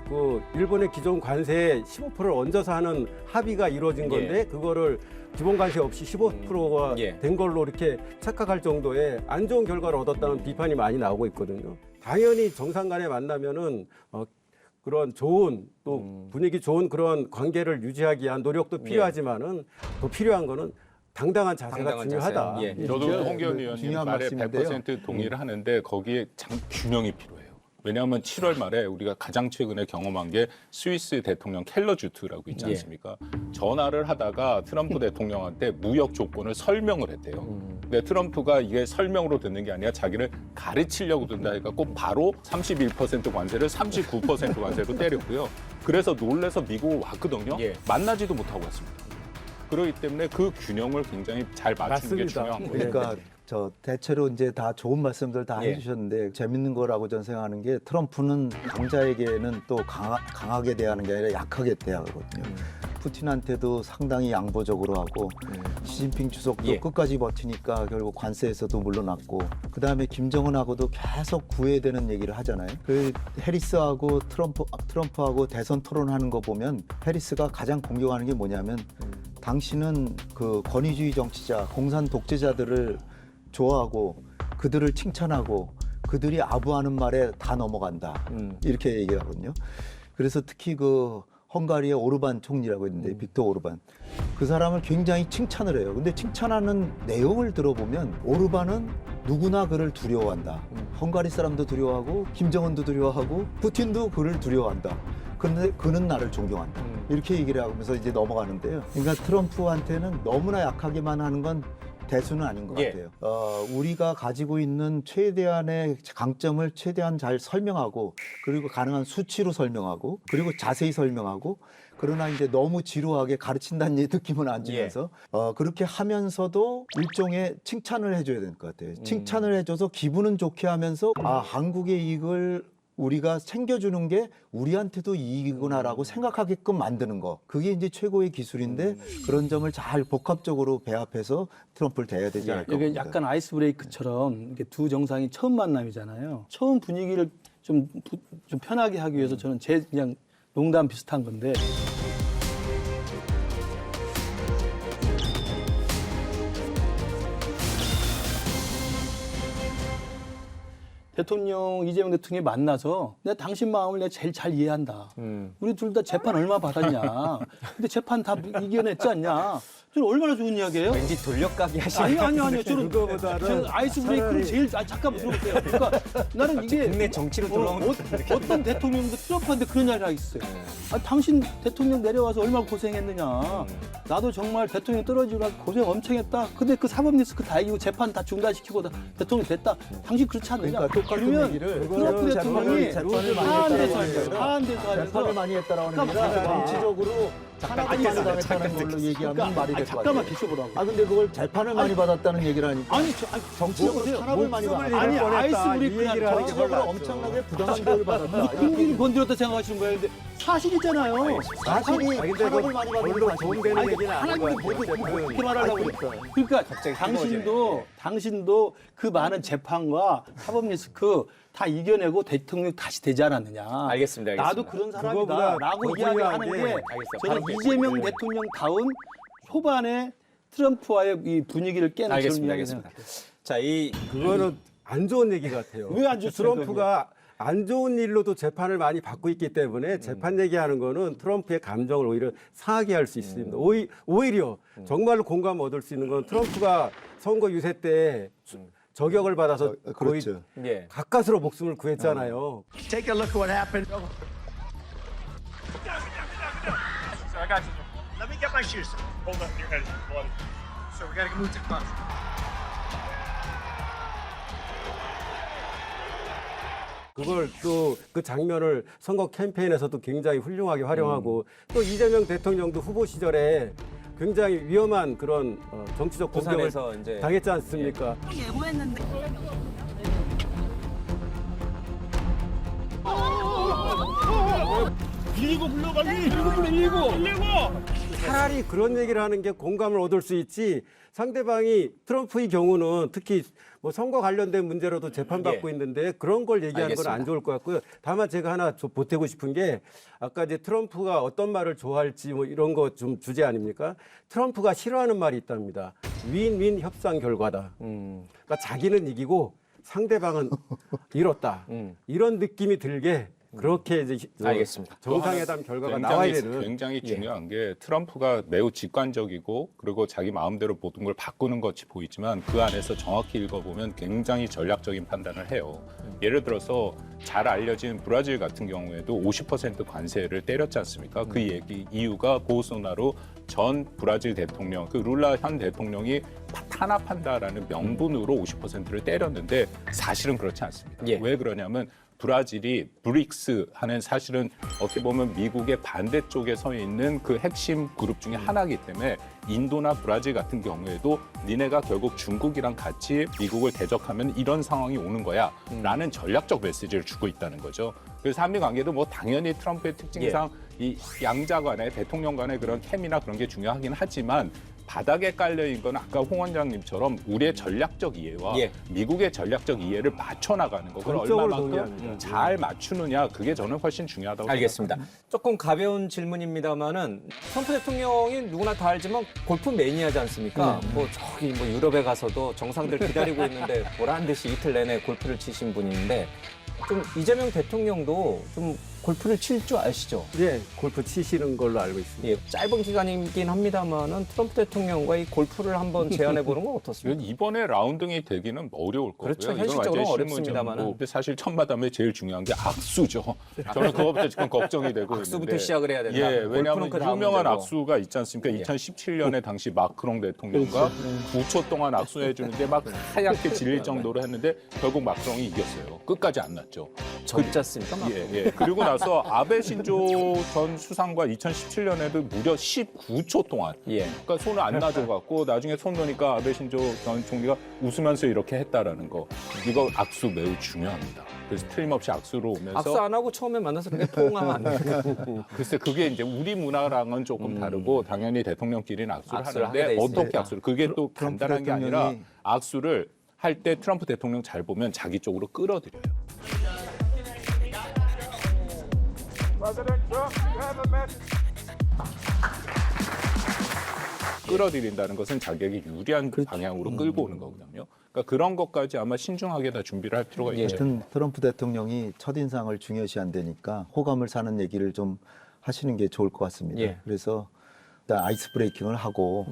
Speaker 11: 그 일본의 기존 관세에 15%를 얹어서 하는 합의가 이루어진 건데 그거를 기본 관세 없이 15%가 된 걸로 이렇게 착각할 정도의 안 좋은 결과를 얻었다는 비판이 많이 나오고 있거든요. 당연히 정상 간에 만나면은 그런 좋은 또 분위기 좋은 그런 관계를 유지하기 위한 노력도 필요하지만은 더 필요한 거는 당당한 자세가 중요하다.
Speaker 9: 저도 홍기현 의원님 말에 100% 동의를 하는데 거기에 참 균형이 필요해요. 왜냐하면 7월 말에 우리가 가장 최근에 경험한 게 스위스 대통령 켈러주트라고 있지 않습니까? 전화를 하다가 트럼프 대통령한테 무역 조건을 설명을 했대요. 근데 트럼프가 이게 설명으로 듣는 게 아니라 자기를 가르치려고 든다 해갖고 바로 31% 관세를 39% 관세로 때렸고요. 그래서 놀래서 미국을 왔거든요. 만나지도 못하고 왔습니다. 그렇기 때문에 그 균형을 굉장히 잘 맞추는 게 중요한 거예요.
Speaker 8: 그러니까 저 대체로 이제 다 좋은 말씀들 다 해주셨는데 재밌는 거라고 저는 생각하는 게 트럼프는 강자에게는 또 강하게 대하는 게 아니라 약하게 대하거든요. 푸틴한테도 상당히 양보적으로 하고 시진핑 주석도 끝까지 버티니까 결국 관세에서도 물러났고 그다음에 김정은하고도 계속 구애되는 얘기를 하잖아요. 그 해리스하고 트럼프하고 대선 토론하는 거 보면 해리스가 가장 공격하는 게 뭐냐면 당신은 그 권위주의 정치자, 공산 독재자들을 좋아하고 그들을 칭찬하고 그들이 아부하는 말에 다 넘어간다. 이렇게 얘기하거든요. 그래서 특히 그 헝가리의 오르반 총리라고 있는데 빅터 오르반. 그 사람을 굉장히 칭찬을 해요. 근데 칭찬하는 내용을 들어보면 오르반은 누구나 그를 두려워한다. 헝가리 사람도 두려워하고 김정은도 두려워하고 푸틴도 그를 두려워한다. 그런데 그는 나를 존경한다. 이렇게 얘기를 하면서 이제 넘어가는데요. 그러니까 트럼프한테는 너무나 약하게만 하는 건 대수는 아닌 것 같아요. 우리가 가지고 있는 최대한의 강점을 최대한 잘 설명하고 그리고 가능한 수치로 설명하고 그리고 자세히 설명하고 그러나 이제 너무 지루하게 가르친다는 느낌은 안 주면서 그렇게 하면서도 일종의 칭찬을 해줘야 될 것 같아요. 칭찬을 해줘서 기분은 좋게 하면서 아 한국의 이익을 우리가 챙겨주는 게 우리한테도 이익이구나라고 생각하게끔 만드는 거. 그게 이제 최고의 기술인데 그런 점을 잘 복합적으로 배합해서 트럼프를 대해야 되지 않을까.
Speaker 12: 이게 약간 아이스 브레이크처럼 이게 두 정상이 처음 만남이잖아요. 처음 분위기를 좀 편하게 하기 위해서 저는 그냥 농담 비슷한 건데 이재명 대통령이 만나서 내가 당신 마음을 내가 제일 잘 이해한다. 우리 둘 다 재판 얼마 받았냐. 근데 재판 다 이겨냈지 않냐. 저는 얼마나 좋은 이야기예요?
Speaker 7: 왠지 돌려가기 하시는
Speaker 12: 아니요. 저는 아이스 브레이크를 제일 잠깐만 들어보세요. 그러니까 나는 이게
Speaker 7: 국내 정치로 돌아오는
Speaker 12: 어떤 대통령도 트럼프한테 그런 이야기를 하겠어요. 당신 대통령 내려와서 얼마나 고생했느냐. 나도 정말 대통령 떨어지고 고생 엄청 했다. 근데 그 사법 리스크 다 이기고 재판 다 중단시키고 대통령 됐다. 당신 그렇지 않느냐.
Speaker 8: 그러니까
Speaker 12: 그러면 트럼프 대통령이 하한대에서
Speaker 8: 재판을 많이 했다라는 게 아니라 정치적으로 하나만 당했다는 걸로 얘기하면 말이 될 것 같아요.
Speaker 12: 잠깐만 계셔보라고.
Speaker 8: 근데 그걸 재판을 많이 받았다는 얘기를 하니까 정치적으로 탄압을 많이 받았다.
Speaker 12: 아니 아이스 브레이크를
Speaker 8: 정치적으로 엄청나게 부당한 대우를 받았다.
Speaker 12: 국민을 건드렸다 생각하시는 거예요. 근데 사실이잖아요.
Speaker 8: 사실이 탄압을 많이 받는 건 도움되는 얘기는 아닌 것 같아요.
Speaker 12: 그렇게 말하려고 그러니까 당신도 그 많은 재판과 사법 리스크 다 이겨내고 대통령 다시 되지 않았느냐.
Speaker 7: 알겠습니다.
Speaker 12: 나도 그런 사람이다라고 이야기하는 게 저는 이재명 대통령다운 초반에 트럼프와의 이 분위기를 깨는 그런 이야기 생각해요.
Speaker 7: 자,
Speaker 11: 그거는 안 좋은 얘기 같아요.
Speaker 12: 왜 안 좋죠?
Speaker 11: 트럼프가 안 좋은 일로도 재판을 많이 받고 있기 때문에 재판 얘기하는 거는 트럼프의 감정을 오히려 상하게 할 수 있습니다. 오히려 정말로 공감 얻을 수 있는 건 트럼프가 선거 유세 때 저격을 받아서 거의 가까스로 목숨을 구했잖아요.
Speaker 10: Take a look at what happened.
Speaker 2: I got you. Let me get my shoes. Hold up, your head is bloody. So we gotta move to class.
Speaker 11: 그걸 또 그 장면을 선거 캠페인에서도 굉장히 훌륭하게 활용하고 또 이재명 대통령도 후보 시절에 굉장히 위험한 그런 정치적 공격을 당했지 않습니까?
Speaker 17: 예고했는데.
Speaker 11: 차라리 그런 얘기를 하는 게 공감을 얻을 수 있지 상대방이 트럼프의 경우는 특히 뭐 선거 관련된 문제로도 재판받고 있는데 그런 걸 얘기하는 건 안 좋을 것 같고요. 다만 제가 하나 좀 보태고 싶은 게 아까 이제 트럼프가 어떤 말을 좋아할지 뭐 이런 거 좀 주제 아닙니까? 트럼프가 싫어하는 말이 있답니다. 윈윈 협상 결과다. 그러니까 자기는 이기고 상대방은 잃었다. 이런 느낌이 들게 그렇게 이제
Speaker 7: 알겠습니다.
Speaker 11: 정상회담 결과가 나와야 되는
Speaker 9: 굉장히 중요한 게 트럼프가 매우 직관적이고 그리고 자기 마음대로 모든 걸 바꾸는 것이 보이지만 그 안에서 정확히 읽어보면 굉장히 전략적인 판단을 해요. 예를 들어서 잘 알려진 브라질 같은 경우에도 50% 관세를 때렸지 않습니까? 그 이유가 보소나로 전 브라질 대통령, 그 룰라 현 대통령이 탄압한다라는 명분으로 50%를 때렸는데 사실은 그렇지 않습니다. 왜 그러냐면 브라질이 브릭스 하는 사실은 어떻게 보면 미국의 반대쪽에 서 있는 그 핵심 그룹 중에 하나이기 때문에 인도나 브라질 같은 경우에도 니네가 결국 중국이랑 같이 미국을 대적하면 이런 상황이 오는 거야 라는 전략적 메시지를 주고 있다는 거죠. 그래서 한미 관계도 뭐 당연히 트럼프의 특징상 이 양자 간의 대통령 간의 그런 케미나 그런 게 중요하긴 하지만 바닥에 깔려있는 건 아까 홍 원장님처럼 우리의 전략적 이해와 미국의 전략적 이해를 맞춰나가는 거. 그걸 얼마만큼 잘 맞추느냐, 그게 저는 훨씬 중요하다고
Speaker 7: 알겠습니다.
Speaker 9: 생각합니다.
Speaker 7: 조금 가벼운 질문입니다만은 트럼프 대통령이 누구나 다 알지만 골프 매니아지 않습니까? 뭐 저기 뭐 유럽에 가서도 정상들 기다리고 있는데 보란 듯이 이틀 내내 골프를 치신 분인데 좀 이재명 대통령도 좀 골프를 칠 줄 아시죠?
Speaker 11: 네, 골프 치시는 걸로 알고 있습니다.
Speaker 7: 예, 짧은 기간이긴 합니다만은 트럼프 대통령과 이 골프를 한번 제안해 보는 건 어떻습니까?
Speaker 9: 이번에 라운딩이 되기는 어려울 거고요.
Speaker 7: 그렇죠.
Speaker 9: 이건
Speaker 7: 현실적으로
Speaker 9: 완전히
Speaker 7: 어렵습니다만은.
Speaker 9: 실무적이고 사실 첫 마담에 제일 중요한 게 악수죠. 저는 그거부터 지금 걱정이 되고
Speaker 7: 악수부터
Speaker 9: 있는데.
Speaker 7: 시작을 해야 된다.
Speaker 9: 예, 왜냐하면
Speaker 7: 그 다음
Speaker 9: 유명한
Speaker 7: 문제고.
Speaker 9: 악수가 있지 않습니까? 2017년에 당시 마크롱 대통령과 9초 동안 악수해 주는데 막 하얗게 질릴 정도로 했는데 결국 마크롱이 이겼어요. 끝까지 안 났죠.
Speaker 7: 졌지 않습니까?
Speaker 9: 예. 그리고 나서 아베 신조 전 수상과 2017년에도 무려 19초 동안 그러니까 손을 안 놔줘갖고 나중에 손 놓으니까 아베 신조 전 총리가 웃으면서 이렇게 했다라는 거. 이거 악수 매우 중요합니다. 그래서 틀림없이 악수로 오면서
Speaker 7: 악수 안 하고 처음에 만나서 그렇게 포옹하면 안 돼요.
Speaker 9: 글쎄 그게 이제 우리 문화랑은 조금 다르고 당연히 대통령끼리는 악수를
Speaker 7: 악수를 하게
Speaker 9: 하는데
Speaker 7: 돼
Speaker 9: 어떻게
Speaker 7: 있으니까.
Speaker 9: 악수를 그게 또 간단한 게 아니라 악수를 할 때 트럼프 대통령 잘 보면 자기 쪽으로 끌어들여요. 끌어들인다는 것은 자기에게 유리한 방향으로 끌고 오는 거거든요. 그러니까 그런 것까지 아마 신중하게 다 준비를 할 필요가 있죠.
Speaker 8: 하여튼 트럼프 대통령이 첫인상을 중요시한다니까 호감을 사는 얘기를 좀 하시는 게 좋을 것 같습니다. 그래서 일단 아이스 브레이킹을 하고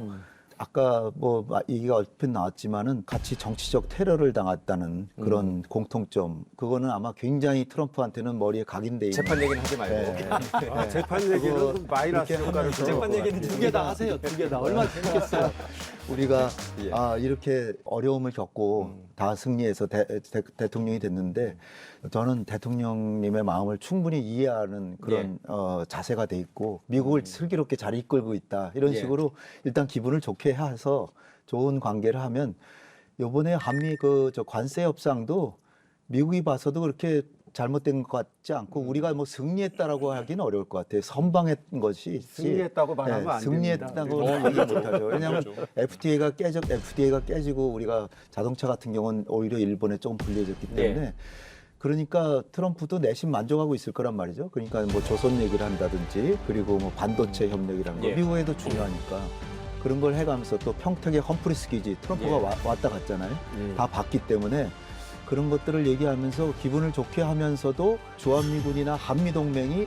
Speaker 8: 아까 뭐 얘기가 얼핏 나왔지만은 같이 정치적 테러를 당했다는 그런 공통점, 그거는 아마 굉장히 트럼프한테는 머리에 각인돼 있는.
Speaker 7: 재판 얘기는 하지 말고.
Speaker 11: 재판 얘기는 마이너스 효과를
Speaker 7: 재판 얘기는
Speaker 12: 두 개 다 하세요. 두 개 다. 얼마나 재밌겠어요.
Speaker 8: 우리가 이렇게 어려움을 겪고 다 승리해서 대통령이 됐는데 저는 대통령님의 마음을 충분히 이해하는 그런 자세가 돼 있고 미국을 슬기롭게 잘 이끌고 있다 이런 식으로 일단 기분을 좋게 해서 좋은 관계를 하면 이번에 한미 저 관세 협상도 미국이 봐서도 그렇게 잘못된 것 같지 않고 우리가 뭐 승리했다라고 하기는 어려울 것 같아요. 선방했던 것이
Speaker 11: 승리했다고 말하면 안
Speaker 8: 승리했다고 얘기 못하죠. 왜냐하면 FTA가 깨지고 우리가 자동차 같은 경우는 오히려 일본에 조금 불리해졌기 때문에 그러니까 트럼프도 내심 만족하고 있을 거란 말이죠. 그러니까 뭐 조선 얘기를 한다든지 그리고 뭐 반도체 협력이라는 거 미국에도 중요하니까 그런 걸 해가면서 또 평택의 험프리스 기지 트럼프가 왔다 갔잖아요. 다 봤기 때문에 그런 것들을 얘기하면서 기분을 좋게 하면서도 주한미군이나 한미동맹이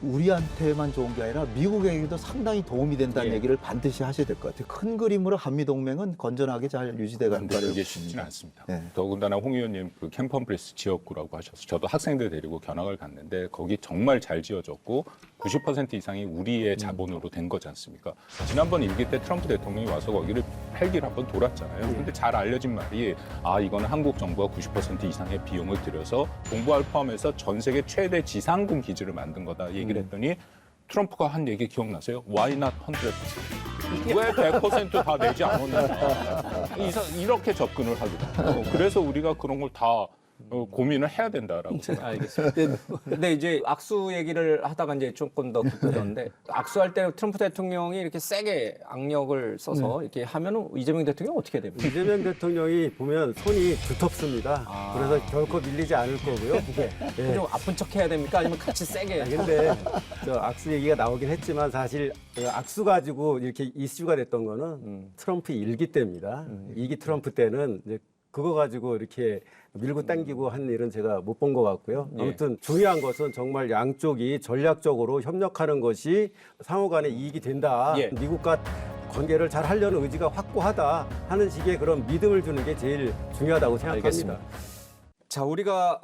Speaker 8: 우리한테만 좋은 게 아니라 미국에게도 상당히 도움이 된다는 얘기를 반드시 하셔야 될 것 같아요. 큰 그림으로 한미동맹은 건전하게 잘 유지돼 간다는
Speaker 9: 그게 쉽지는 않습니다. 더군다나 홍 의원님 그 캠퍼브레스 지역구라고 하셔서 저도 학생들 데리고 견학을 갔는데 거기 정말 잘 지어졌고 90% 이상이 우리의 자본으로 된 거지 않습니까? 지난번 임기 때 트럼프 대통령이 와서 거기를 헬기를 한번 돌았잖아요. 근데 잘 알려진 말이 이거는 한국 정부가 90% 이상의 비용을 들여서 동부를 포함해서 전 세계 최대 지상군 기지를 만든 거다 얘기를 했더니 트럼프가 한 얘기 기억나세요? Why not 100%? 왜 100% 다 내지 않았느냐. 이렇게 접근을 하거든요. 그래서 우리가 그런 걸 다 고민을 해야 된다라고 생각합니다.
Speaker 7: 알겠습니다. 근데 이제 악수 얘기를 하다가 이제 조금 더 깊어졌는데 악수할 때 트럼프 대통령이 이렇게 세게 악력을 써서 이렇게 하면은 이재명 대통령 어떻게 됩니까?
Speaker 11: 이재명 대통령이 보면 손이 두텁습니다. 그래서 결코 밀리지 않을 거고요.
Speaker 7: 좀 아픈 척 해야 됩니까? 아니면 같이 세게?
Speaker 11: 근데 저 악수 얘기가 나오긴 했지만 사실 악수 가지고 이렇게 이슈가 됐던 거는 트럼프 일기 때입니다. 이기 트럼프 때는 이제 그거 가지고 이렇게 밀고 당기고 한 일은 제가 못 본 것 같고요. 아무튼 중요한 것은 정말 양쪽이 전략적으로 협력하는 것이 상호 간에 이익이 된다. 미국과 관계를 잘 하려는 의지가 확고하다 하는 식의 그런 믿음을 주는 게 제일 중요하다고 생각합니다.
Speaker 7: 알겠습니다. 자, 우리가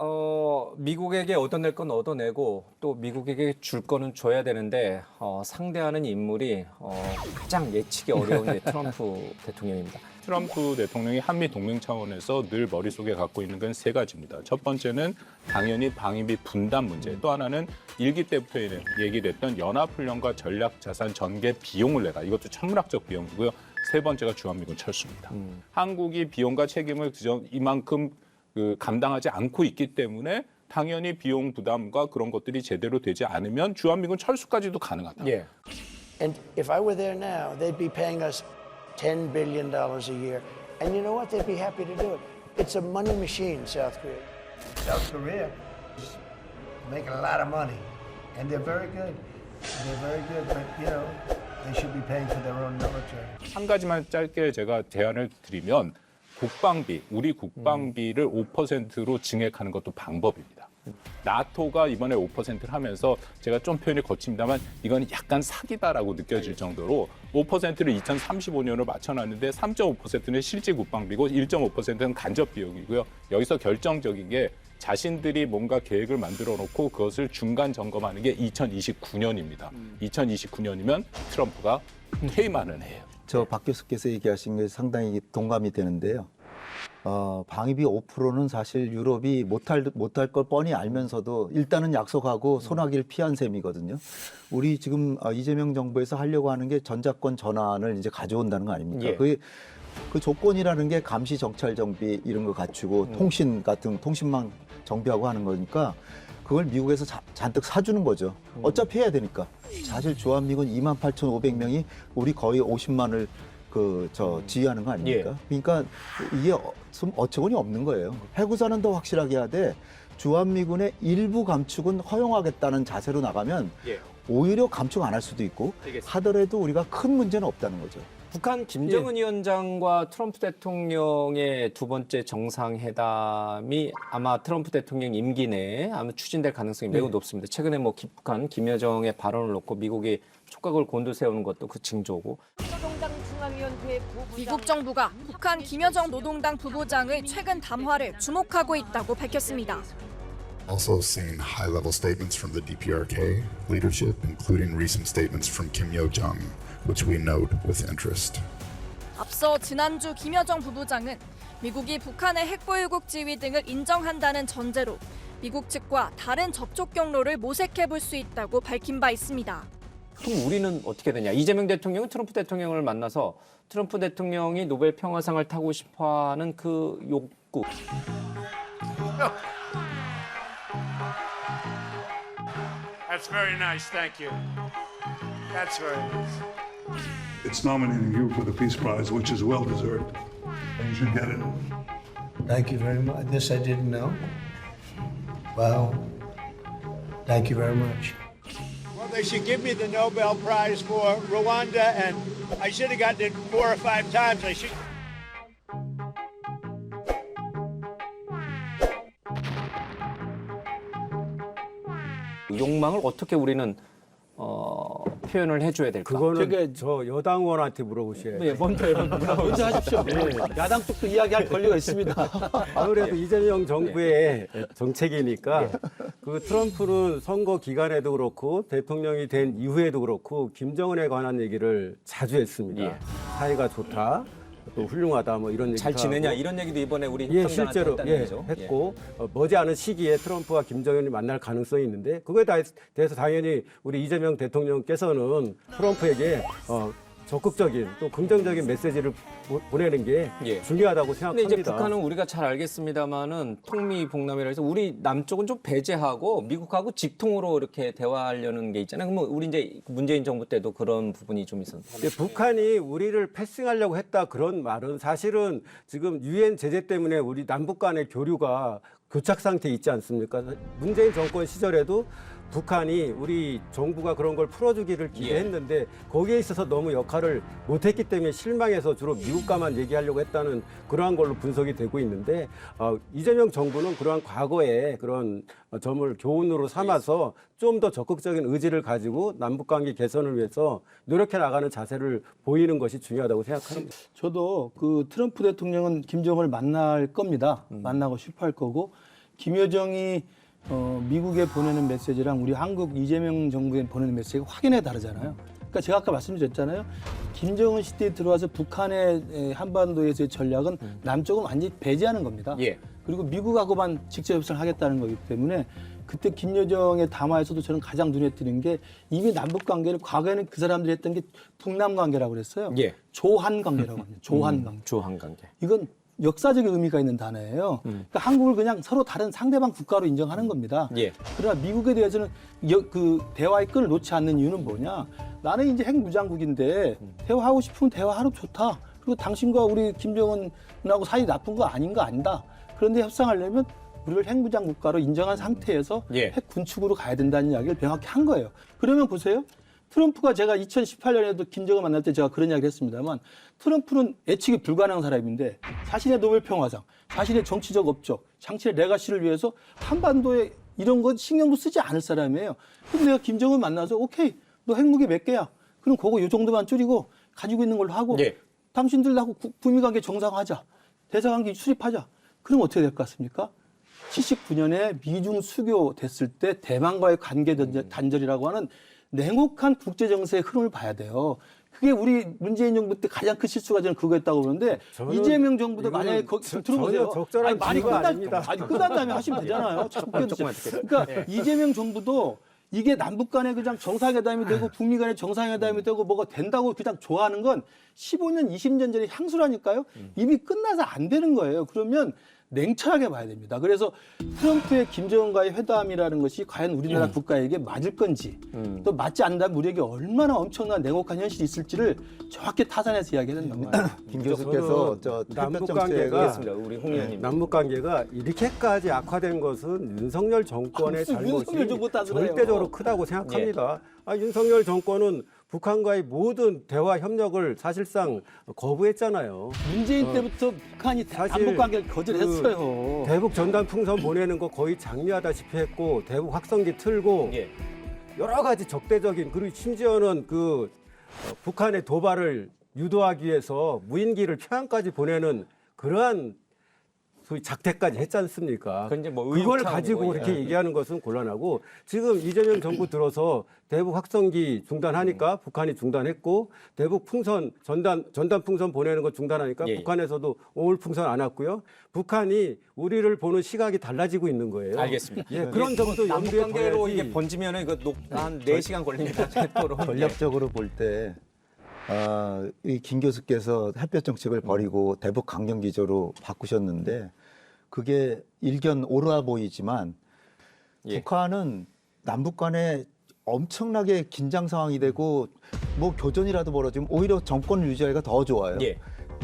Speaker 7: 미국에게 얻어낼 건 얻어내고 또 미국에게 줄 거는 줘야 되는데 상대하는 인물이 가장 예측이 어려운 게 트럼프 대통령입니다.
Speaker 9: 트럼프 대통령이 한미 동맹 차원에서 늘 머릿속에 갖고 있는 건 세 가지입니다. 첫 번째는 당연히 방위비 분담 문제, 또 하나는 일기 때부터 얘기를 했던 연합훈련과 전략자산 전개 비용을 내라. 이것도 천문학적 비용이고요. 세 번째가 주한미군 철수입니다. 한국이 비용과 책임을 이만큼 감당하지 않고 있기 때문에 당연히 비용 부담과 그런 것들이 제대로 되지 않으면 주한미군 철수까지도 가능하다.
Speaker 5: And if I were there now, they'd be paying us
Speaker 14: $10 billion a year. And you know what? They'd be happy to do it. It's a money machine, South Korea. South Korea is making a lot of money, and they're very good. They're very good, but you know, they should be paying for their own military.
Speaker 9: 한 가지만 짧게 제가 제안을 드리면 국방비, 우리 국방비를 5%로 증액하는 것도 방법입니다. 나토가 이번에 5%를 하면서 제가 좀 표현이 거칩니다만 이건 약간 사기다라고 느껴질 정도로 5%를 2035년으로 맞춰놨는데 3.5%는 실제 국방비고 1.5%는 간접 비용이고요. 여기서 결정적인 게 자신들이 뭔가 계획을 만들어 놓고 그것을 중간 점검하는 게 2029년입니다. 2029년이면 트럼프가 퇴임하는 해예요.
Speaker 8: 저 박 교수께서 얘기하신 게 상당히 동감이 되는데요. 방위비 5%는 사실 유럽이 못할 걸 뻔히 알면서도 일단은 약속하고 소나기를 피한 셈이거든요. 우리 지금 이재명 정부에서 하려고 하는 게 전자권 전환을 이제 가져온다는 거 아닙니까?
Speaker 7: 예.
Speaker 8: 그 조건이라는 게 감시 정찰 정비 이런 거 갖추고 통신 같은 통신망 정비하고 하는 거니까 그걸 미국에서 잔뜩 사주는 거죠. 어차피 해야 되니까. 사실 주한미군 28,500명이 우리 거의 50만을 지휘하는 거 아닙니까? 그러니까 이게 좀 어처구니 없는 거예요. 해구사는 더 확실하게 하되 주한미군의 일부 감축은 허용하겠다는 자세로 나가면 오히려 감축 안 할 수도 있고 하더라도 우리가 큰 문제는 없다는 거죠.
Speaker 7: 북한 김정은 위원장과 트럼프 대통령의 두 번째 정상회담이 아마 트럼프 대통령 임기 내에 아마 추진될 가능성이 매우 높습니다. 최근에 뭐 북한 김여정의 발언을 놓고 미국이 촉각을 곤두세우는 것도 그 징조고.
Speaker 5: 미국 정부가 북한 김여정 노동당 부부장의 최근 담화를 주목하고 있다고 밝혔습니다.
Speaker 22: Also seen high-level statements from the DPRK leadership, including recent statements from Kim Yo-jong, which we note with interest.
Speaker 5: 앞서 지난주 김여정 부부장은 미국이 북한의 핵보유국 지위 등을 인정한다는 전제로 미국 측과 다른 접촉 경로를 모색해 볼 수 있다고 밝힌 바 있습니다.
Speaker 7: 그럼 우리는 어떻게 되냐? 이재명 대통령은 트럼프 대통령을 만나서 트럼프 대통령이 노벨 평화상을 타고 싶어하는 그 욕구.
Speaker 23: That's very nice, thank you. That's very nice.
Speaker 24: It's nominating you for the Peace Prize, which is well deserved. And you should get it.
Speaker 14: Thank you very much. This I didn't know. Wow. Thank you very much.
Speaker 10: Well, they should give me the Nobel Prize for Rwanda, and I should have gotten it 4 or 5 times. I should.
Speaker 7: 욕망을 어떻게 우리는 표현을 해줘야 될까?
Speaker 11: 그거는 저 여당 의원한테 물어보셔야죠.
Speaker 7: 네, 먼저
Speaker 12: 하십시오. 야당 쪽도 이야기할 권리가 있습니다.
Speaker 11: 아무래도 이재명 정부의 정책이니까 그 트럼프는 선거 기간에도 그렇고 대통령이 된 이후에도 그렇고 김정은에 관한 얘기를 자주 했습니다. 사이가 좋다. 또 훌륭하다 뭐 이런 얘기도
Speaker 7: 잘 지내냐
Speaker 11: 하고.
Speaker 7: 이런 얘기도 이번에 우리
Speaker 11: 실제로
Speaker 7: 했다는 얘기죠.
Speaker 11: 했고 머지않은 시기에 트럼프와 김정은이 만날 가능성이 있는데 그거에 대해서 당연히 우리 이재명 대통령께서는 트럼프에게 적극적인 또 긍정적인 메시지를 보내는 게 중요하다고 생각합니다.
Speaker 7: 근데 이제 북한은 우리가 잘 알겠습니다만은 통미봉남이라 해서 우리 남쪽은 좀 배제하고 미국하고 직통으로 이렇게 대화하려는 게 있잖아요. 그럼 우리 이제 문재인 정부 때도 그런 부분이 좀 있었는데.
Speaker 11: 북한이 우리를 패싱하려고 했다 그런 말은 사실은 지금 유엔 제재 때문에 우리 남북 간의 교류가 교착 상태에 있지 않습니까? 문재인 정권 시절에도 북한이 우리 정부가 그런 걸 풀어주기를 기대했는데 거기에 있어서 너무 역할을 못했기 때문에 실망해서 주로 미국과만 얘기하려고 했다는 그러한 걸로 분석이 되고 있는데 이재명 정부는 그러한 과거의 그런 점을 교훈으로 삼아서 좀 더 적극적인 의지를 가지고 남북관계 개선을 위해서 노력해 나가는 자세를 보이는 것이 중요하다고 생각합니다.
Speaker 12: 저도 그 트럼프 대통령은 김정은을 만날 겁니다. 만나고 싶어 할 거고 김여정이 미국에 보내는 메시지랑 우리 한국 이재명 정부에 보내는 메시지가 확연히 다르잖아요. 그러니까 제가 아까 말씀드렸잖아요. 김정은 시대에 들어와서 북한의 한반도에서의 전략은 남쪽은 완전히 배제하는 겁니다. 그리고 미국하고만 직접 협상을 하겠다는 거기 때문에 그때 김여정의 담화에서도 저는 가장 눈에 띄는 게 이미 남북 관계를 과거에는 그 사람들이 했던 게 북남 관계라고 그랬어요. 조한 관계라고 합니다. 조한 관계.
Speaker 7: 조한 관계.
Speaker 12: 이건 역사적인 의미가 있는 단어예요. 그러니까 한국을 그냥 서로 다른 상대방 국가로 인정하는 겁니다.
Speaker 7: 예.
Speaker 12: 그러나 미국에 대해서는 그 대화의 끈을 놓지 않는 이유는 뭐냐? 나는 이제 핵무장국인데 대화하고 싶으면 대화하러 좋다. 그리고 당신과 우리 김정은하고 사이 나쁜 거 아닌 거 아니다. 그런데 협상하려면 우리를 핵무장 국가로 인정한 상태에서
Speaker 7: 예.
Speaker 12: 핵 군축으로 가야 된다는 이야기를 명확히 한 거예요. 그러면 보세요. 트럼프가 제가 2018년에도 김정은 만날 때 제가 그런 이야기 했습니다만 트럼프는 예측이 불가능한 사람인데 자신의 노벨 평화상, 자신의 정치적 업적, 자신의 레가시를 위해서 한반도에 이런 거 신경도 쓰지 않을 사람이에요. 그럼 내가 김정은 만나서 오케이, 너 핵무기 몇 개야? 그럼 그거 요 정도만 줄이고 가지고 있는 걸로 하고
Speaker 7: 예.
Speaker 12: 당신들하고 북미관계 정상화하자. 대사관계 수립하자. 그럼 어떻게 될 것 같습니까? 79년에 미중 수교 됐을 때 대만과의 관계 단절이라고 하는 냉혹한 국제정세의 흐름을 봐야 돼요. 그게 우리 문재인 정부 때 가장 큰 실수가 저는 그거였다고 그러는데 이재명 정부도 만약에 들어보세요.
Speaker 11: 적절한
Speaker 12: 말이
Speaker 11: 비유가 아닙니다.
Speaker 12: 끝난 다음에 하시면 되잖아요. 그러니까 이재명 정부도 이게 남북 간에 그냥 정상회담이 되고 북미 간에 정상회담이 되고 뭐가 된다고 그냥 좋아하는 건 15년, 20년 전의 향수라니까요. 이미 끝나서 안 되는 거예요. 그러면 냉철하게 봐야 됩니다. 그래서 트럼프의 김정은과의 회담이라는 것이 과연 우리나라 국가에게 맞을 건지 또 맞지 않는다면 우리에게 얼마나 엄청난 냉혹한 현실이 있을지를 정확히 타산해서 이야기해야 된다고 봐요.
Speaker 8: 김 교수께서
Speaker 11: 남북 관계가
Speaker 7: 우리 홍 의원님.
Speaker 11: 남북 관계가 이렇게까지 악화된 것은 윤석열 정권의 잘못이
Speaker 12: 윤석열 정부 탓을
Speaker 11: 절대적으로 크다고 생각합니다. 윤석열 정권은 북한과의 모든 대화 협력을 사실상 거부했잖아요.
Speaker 12: 문재인 때부터 북한이 남북 관계를 거절했어요.
Speaker 11: 대북 전단 풍선 보내는 거 거의 장려하다시피 했고 대북 확성기 틀고 여러 가지 적대적인 그리고 심지어는 북한의 도발을 유도하기 위해서 무인기를 평양까지 보내는 그러한 소위 작태까지 했지 않습니까? 그걸 가지고 그렇게 얘기하는 것은 곤란하고 지금 이재명 정부 들어서 대북 확성기 중단하니까 북한이 중단했고 대북 풍선 전단 풍선 보내는 거 중단하니까 북한에서도 오물 풍선 안 왔고요. 북한이 우리를 보는 시각이 달라지고 있는 거예요.
Speaker 7: 알겠습니다.
Speaker 11: 그런 점도
Speaker 7: 남북
Speaker 11: 염두에
Speaker 7: 관계로
Speaker 11: 둬야지.
Speaker 7: 이게 번지면은 이거 한 4시간 걸립니다.
Speaker 8: 전략적으로 볼 때 이 김 교수께서 햇볕 정책을 버리고 대북 강경 기조로 바꾸셨는데 그게 일견 옳아 보이지만 북한은 남북 간에 엄청나게 긴장 상황이 되고 뭐 교전이라도 벌어지면 오히려 정권을 유지하기가 더 좋아요.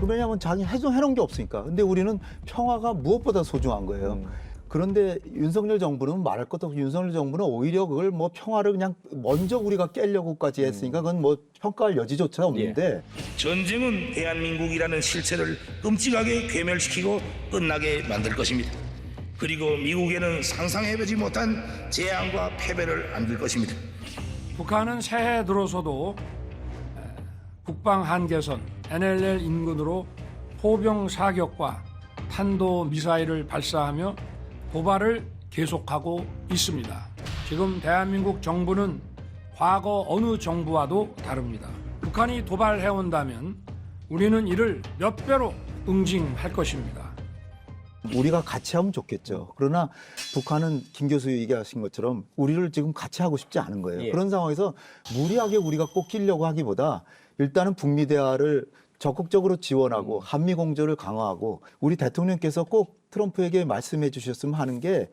Speaker 8: 왜냐하면 자기 해놓은 게 없으니까. 근데 우리는 평화가 무엇보다 소중한 거예요. 그런데 윤석열 정부는 말할 것도 없고 윤석열 정부는 오히려 그걸 뭐 평화를 그냥 먼저 우리가 깨려고까지 했으니까 그건 뭐 평가할 여지조차 없는데
Speaker 3: 전쟁은 대한민국이라는 실체를 끔찍하게 괴멸시키고 끝나게 만들 것입니다. 그리고 미국에는 상상해보지 못한 재앙과 패배를 안길 것입니다.
Speaker 6: 북한은 새해 들어서도 북방 한계선 NLL 인근으로 포병 사격과 탄도 미사일을 발사하며 도발을 계속하고 있습니다. 지금 대한민국 정부는 과거 어느 정부와도 다릅니다. 북한이 도발해온다면 우리는 이를 몇 배로 응징할 것입니다.
Speaker 8: 우리가 같이 하면 좋겠죠. 그러나 북한은 김 교수 얘기하신 것처럼 우리를 지금 같이 하고 싶지 않은 거예요. 그런 상황에서 무리하게 우리가 꼭 끼려고 하기보다 일단은 북미 대화를 적극적으로 지원하고 한미 공조를 강화하고 우리 대통령께서 꼭 트럼프에게 말씀해 주셨으면 하는 게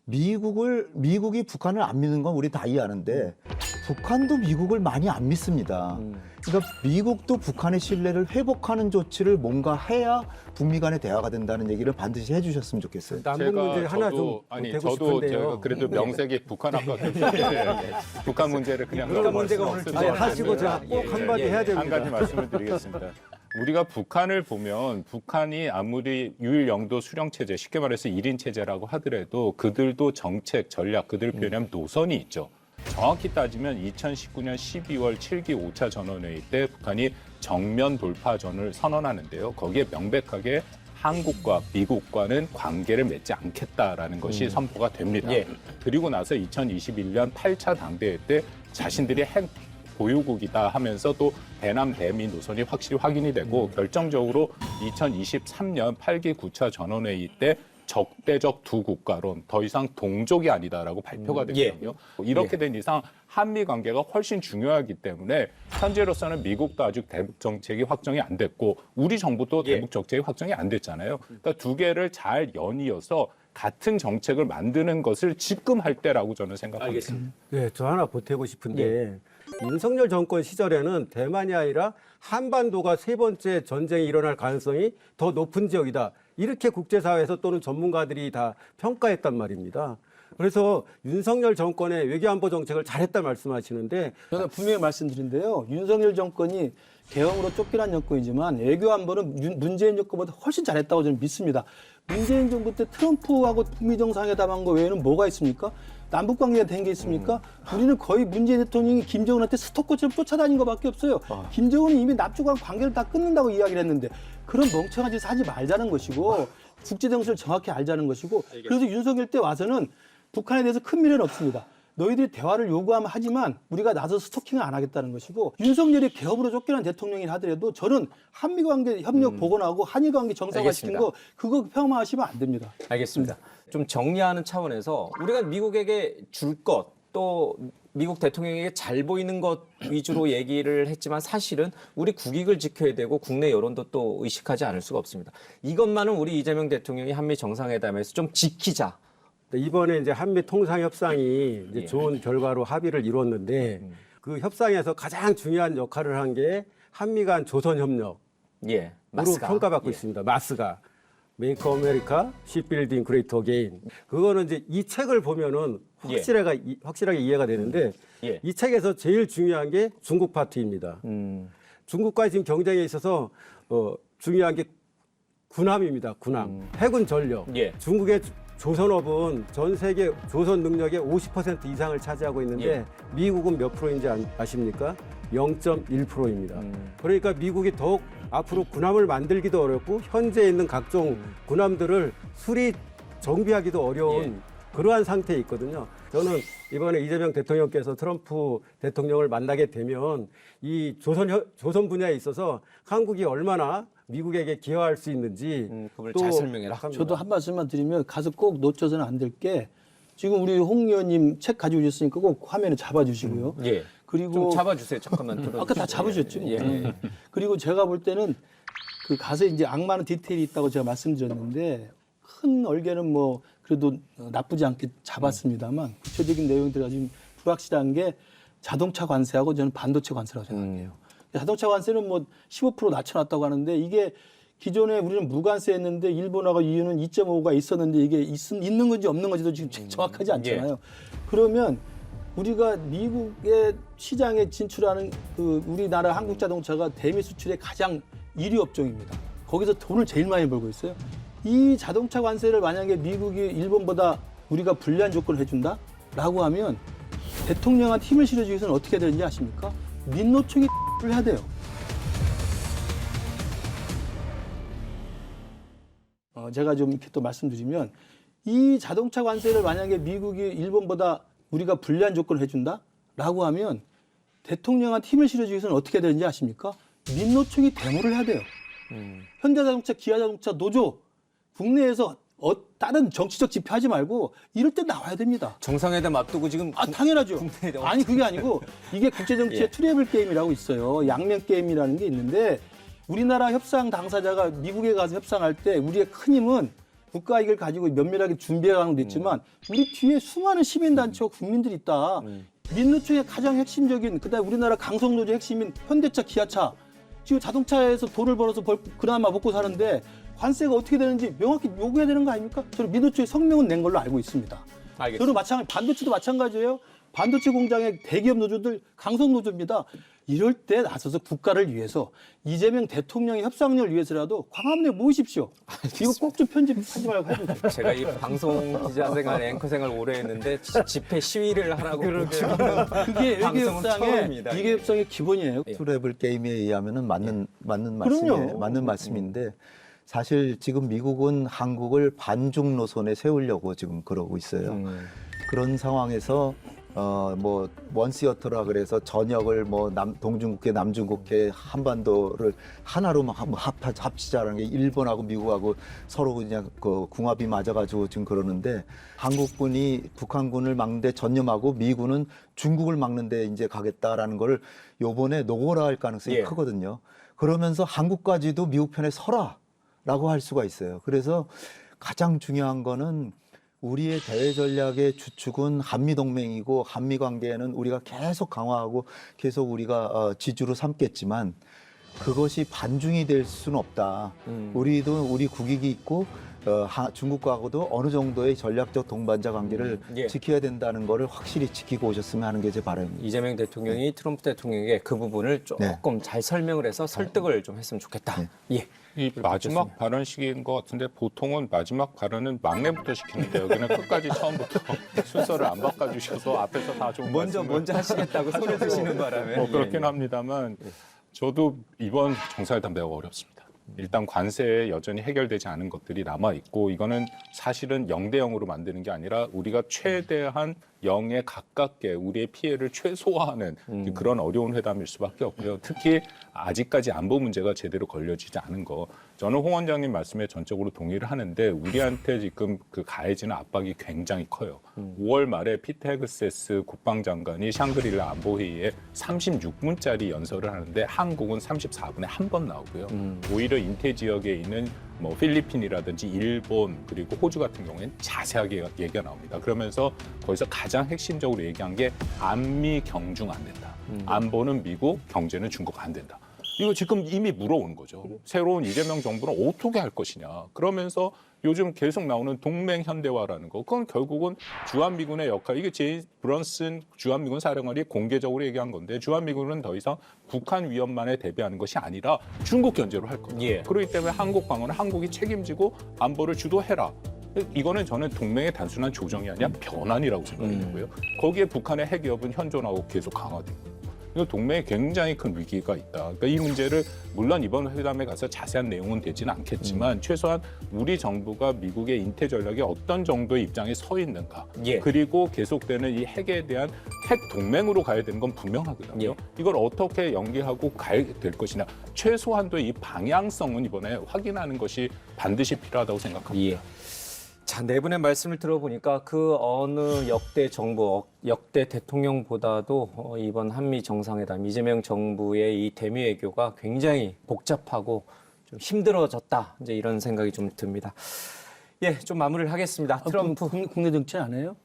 Speaker 8: 미국이 북한을 안 믿는 건 우리 다 이해하는데 북한도 미국을 많이 안 믿습니다. 그러니까 미국도 북한의 신뢰를 회복하는 조치를 뭔가 해야 북미 간의 대화가 된다는 얘기를 반드시 해주셨으면 좋겠어요.
Speaker 11: 남북 문제 하나 좀 보태고 싶은데요.
Speaker 9: 제가 그래도 명색이 북한 아빠 북한 문제를 그냥
Speaker 11: 북한 문제가 오늘 하시고 제가 꼭 한마디 해야 됩니다.
Speaker 9: 한 가지 말씀을 드리겠습니다. 우리가 북한을 보면 북한이 아무리 유일 영도 수령 체제, 쉽게 말해서 1인 체제라고 하더라도 그들도 정책, 전략, 그들 표현하면 노선이 있죠. 정확히 따지면 2019년 12월 7기 5차 전원회의 때 북한이 정면 돌파전을 선언하는데요. 거기에 명백하게 한국과 미국과는 관계를 맺지 않겠다라는 것이 선포가 됩니다. 그리고 나서 2021년 8차 당대회 때 자신들이 핵 보유국이다 하면서 또 대남 대미 노선이 확실히 확인이 되고 결정적으로 2023년 8기 9차 전원회의 때 적대적 두 국가론, 더 이상 동족이 아니다라고 발표가 됐거든요. 이렇게 된 이상 한미 관계가 훨씬 중요하기 때문에 현재로서는 미국도 아직 대북 정책이 확정이 안 됐고 우리 정부도 대북 정책이 확정이 안 됐잖아요. 그러니까 두 개를 잘 연이어서 같은 정책을 만드는 것을 지금 할 때라고 저는 생각합니다.
Speaker 11: 네, 저 하나 보태고 싶은데 윤석열 정권 시절에는 대만이 아니라 한반도가 세 번째 전쟁이 일어날 가능성이 더 높은 지역이다. 이렇게 국제사회에서 또는 전문가들이 다 평가했단 말입니다. 그래서 윤석열 정권의 외교안보 정책을 잘했다 말씀하시는데
Speaker 12: 저는 분명히 말씀드린데요. 윤석열 정권이 개헌으로 쫓겨난 정권이지만 외교안보는 문재인 정권보다 훨씬 잘했다고 저는 믿습니다. 문재인 정부 때 트럼프하고 북미 정상회담한 거 외에는 뭐가 있습니까? 남북 관계가 된 게 있습니까? 우리는 거의 문재인 대통령이 김정은한테 스토커처럼 쫓아다닌 것밖에 없어요. 김정은이 이미 납치관 관계를 다 끊는다고 이야기를 했는데 그런 멍청한 짓을 하지 말자는 것이고 국제 정세를 정확히 알자는 것이고 그래서 윤석열 때 와서는 북한에 대해서 큰 미래는 없습니다. 너희들이 대화를 요구하면 하지만 우리가 나서 스토킹을 안 하겠다는 것이고 윤석열이 개업으로 쫓겨난 대통령이 하더라도 저는 한미 관계 협력 복원하고 한일 관계 정상화시키는 거 그거 폄하하시면 안 됩니다.
Speaker 7: 알겠습니다. 좀 정리하는 차원에서 우리가 미국에게 줄 것 또 미국 대통령에게 잘 보이는 것 위주로 얘기를 했지만 사실은 우리 국익을 지켜야 되고 국내 여론도 또 의식하지 않을 수가 없습니다. 이것만은 우리 이재명 대통령이 한미 정상회담에서 좀 지키자.
Speaker 11: 이번에 이제 한미 통상 협상이 이제 좋은 결과로 합의를 이뤘는데 그 협상에서 가장 중요한 역할을 한 게 한미 간 조선 협력으로 평가받고 있습니다. 마스가 Make America Shipbuilding Great Again. 그거는 이제 이 책을 보면은 확실하게 이해가 되는데 이 책에서 제일 중요한 게 중국 파트입니다. 중국과 지금 경쟁에 있어서 중요한 게 군함입니다. 군함, 해군 전력. 중국의 조선업은 전 세계 조선 능력의 50% 이상을 차지하고 있는데 미국은 몇 프로인지 아십니까? 0.1%입니다. 그러니까 미국이 더욱 앞으로 군함을 만들기도 어렵고 현재 있는 각종 군함들을 수리 정비하기도 어려운 그러한 상태에 있거든요. 저는 이번에 이재명 대통령께서 트럼프 대통령을 만나게 되면 이 조선 분야에 있어서 한국이 얼마나 미국에게 기여할 수 있는지
Speaker 7: 그걸
Speaker 11: 또
Speaker 7: 잘 설명해라.
Speaker 12: 저도 한 말씀만 드리면 가서 꼭 놓쳐서는 안 될 게 지금 우리 홍 의원님 책 가지고 오셨으니까 꼭 화면에 잡아주시고요. 그리고
Speaker 7: 좀 잡아주세요. 잠깐만 들어주시죠.
Speaker 12: 아까 다 잡으셨죠. 그리고 제가 볼 때는 그 가서 이제 악마는 디테일이 있다고 제가 말씀드렸는데 큰 얼개는 뭐 그래도 나쁘지 않게 잡았습니다만 구체적인 내용들이 지금 불확실한 게 자동차 관세하고 저는 반도체 관세라고 생각해요. 자동차 관세는 뭐 15% 낮춰놨다고 하는데 이게 기존에 우리는 무관세였는데 일본하고 EU는 2.5가 있었는데 이게 있는 건지 없는 건지도 지금 정확하지 않잖아요. 그러면 우리가 미국의 시장에 진출하는 그 우리나라 한국 자동차가 대미 수출의 가장 1위 업종입니다. 거기서 돈을 제일 많이 벌고 있어요. 이 자동차 관세를 만약에 미국이 일본보다 우리가 불리한 조건을 해준다라고 하면 대통령한테 힘을 실어주기 위해서는 어떻게 해야 되는지 아십니까? 민노총이 해야 돼요. 제가 좀 이렇게 또 말씀드리면 이 자동차 관세를 만약에 미국이 일본보다 우리가 불리한 조건을 해준다라고 하면 대통령한테 힘을 실어주기 위해서는 어떻게 해야 되는지 아십니까? 민노총이 데모를 해야 돼요. 현대자동차, 기아자동차, 노조 국내에서 다른 정치적 집회하지 말고 이럴 때 나와야 됩니다.
Speaker 7: 정상회담 앞두고 지금
Speaker 12: 당연하죠. 아니 그게 아니고 이게 국제정치의 트래블 게임이라고 있어요. 양면 게임이라는 게 있는데 우리나라 협상 당사자가 미국에 가서 협상할 때 우리의 큰 힘은 국가 이익을 가지고 면밀하게 준비해가는 것도 있지만 우리 뒤에 수많은 시민단체와 국민들이 있다. 민노총의 가장 핵심적인 그다음에 우리나라 강성노조 핵심인 현대차, 기아차 지금 자동차에서 돈을 벌어서 그나마 먹고 사는데 관세가 어떻게 되는지 명확히 요구해야 되는 거 아닙니까? 저는 민노총의 성명은 낸 걸로 알고 있습니다. 저는 반도체도 마찬가지예요. 반도체 공장의 대기업 노조들 강성 노조입니다. 이럴 때 나서서 국가를 위해서 이재명 대통령의 협상력을 위해서라도 광화문에 모이십시오. 이거 꼭 좀 편집하지 말고 해주세요.
Speaker 7: 제가 이 방송 기자 생활, 앵커 생활 오래 했는데 집회 시위를 하라고
Speaker 12: 그게 외교 협상의 기본이에요.
Speaker 8: 트래블 게임에 의하면은 맞는 말씀인데 사실 지금 미국은 한국을 반중 노선에 세우려고 지금 그러고 있어요. 그런 상황에서 뭐 원시어터라 그래서 전역을 뭐 동중국해, 남중국해, 한반도를 하나로 막 합치자라는 게 일본하고 미국하고 서로 그냥 그 궁합이 맞아가지고 지금 그러는데 한국군이 북한군을 막는데 전념하고 미군은 중국을 막는데 이제 가겠다라는 걸 요번에 노골화할 가능성이 크거든요. 그러면서 한국까지도 미국 편에 서라라고 할 수가 있어요. 그래서 가장 중요한 거는 우리의 대외 전략의 주축은 한미동맹이고 한미관계에는 우리가 계속 강화하고 계속 우리가 지주로 삼겠지만 그것이 반중이 될 수는 없다. 우리도 우리 국익이 있고 중국과도 어느 정도의 전략적 동반자 관계를 지켜야 된다는 거를 확실히 지키고 오셨으면 하는 게 제 바람입니다.
Speaker 7: 이재명 대통령이 트럼프 대통령에게 그 부분을 조금 잘 설명을 해서 설득을 좀 했으면 좋겠다.
Speaker 9: 이 마지막 발언 시기인 것 같은데 보통은 마지막 발언은 막내부터 시키는데 여기는 끝까지 처음부터 순서를 안 바꿔주셔서 앞에서 다 좀
Speaker 7: 먼저 하시겠다고 손을 드시는 바람에
Speaker 9: 뭐 그렇긴 합니다만 저도 이번 정상회담 매우 어렵습니다. 일단 관세에 여전히 해결되지 않은 것들이 남아 있고 이거는 사실은 0대 0으로 만드는 게 아니라 우리가 최대한 0에 가깝게 우리의 피해를 최소화하는 그런 어려운 회담일 수밖에 없고요. 특히 아직까지 안보 문제가 제대로 걸려지지 않은 거. 저는 홍 원장님 말씀에 전적으로 동의를 하는데 우리한테 지금 그 가해지는 압박이 굉장히 커요. 5월 말에 피터 헤그세스 국방장관이 샹그릴라 안보회의에 36분짜리 연설을 하는데 한국은 34분에 한 번 나오고요. 오히려 인태 지역에 있는 뭐 필리핀이라든지 일본 그리고 호주 같은 경우에는 자세하게 얘기가 나옵니다. 그러면서 거기서 가장 핵심적으로 얘기한 게 안미 경중 안 된다. 안보는 미국, 경제는 중국 안 된다. 이거 지금 이미 물어오는 거죠. 새로운 이재명 정부는 어떻게 할 것이냐. 그러면서 요즘 계속 나오는 동맹 현대화라는 거. 그건 결국은 주한미군의 역할. 이게 제임스 브런슨 주한미군 사령관이 공개적으로 얘기한 건데 주한미군은 더 이상 북한 위협만에 대비하는 것이 아니라 중국 견제로 할 거예요. 그렇기 때문에 한국 방어는 한국이 책임지고 안보를 주도해라. 이거는 저는 동맹의 단순한 조정이 아니라 변환이라고 생각이 되고요. 거기에 북한의 핵 위협은 현존하고 계속 강화되고. 이거 동맹에 굉장히 큰 위기가 있다. 그러니까 이 문제를 물론 이번 회담에 가서 자세한 내용은 되지는 않겠지만 최소한 우리 정부가 미국의 인태 전략에 어떤 정도의 입장에 서 있는가. 그리고 계속되는 이 핵에 대한 핵 동맹으로 가야 되는 건 분명하거든요. 이걸 어떻게 연기하고 가야 될 것이냐. 최소한도의 이 방향성은 이번에 확인하는 것이 반드시 필요하다고 생각합니다.
Speaker 7: 자, 네 분의 말씀을 들어보니까 그 어느 역대 정부, 역대 대통령보다도 이번 한미 정상회담, 이재명 정부의 이 대미 외교가 굉장히 복잡하고 좀 힘들어졌다. 이제 이런 생각이 좀 듭니다. 좀 마무리를 하겠습니다. 트럼프
Speaker 12: 국내 정치 안 해요?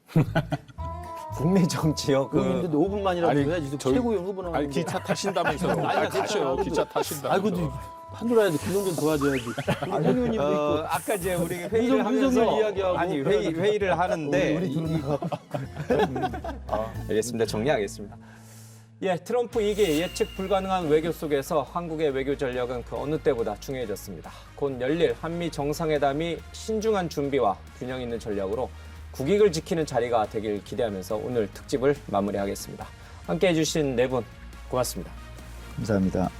Speaker 7: 국내 정치요?
Speaker 12: 근데 5분만이라도 해야지. 최고위원 후보 나오는데.
Speaker 9: 아니 기차 타신다면서요. 가셔요. 기차 타신다면서.
Speaker 12: 판도라야지 김동준 도와줘야지.
Speaker 7: 아까 이제 우리 회의를 하면서
Speaker 12: 이야기하고
Speaker 7: 회의를 하는데
Speaker 12: 우리 둘이
Speaker 7: 알겠습니다. 정리하겠습니다. 트럼프 2기 예측 불가능한 외교 속에서 한국의 외교 전략은 그 어느 때보다 중요해졌습니다. 곧 열릴 한미 정상회담이 신중한 준비와 균형 있는 전략으로 국익을 지키는 자리가 되길 기대하면서 오늘 특집을 마무리하겠습니다. 함께해 주신 네 분 고맙습니다.
Speaker 8: 감사합니다.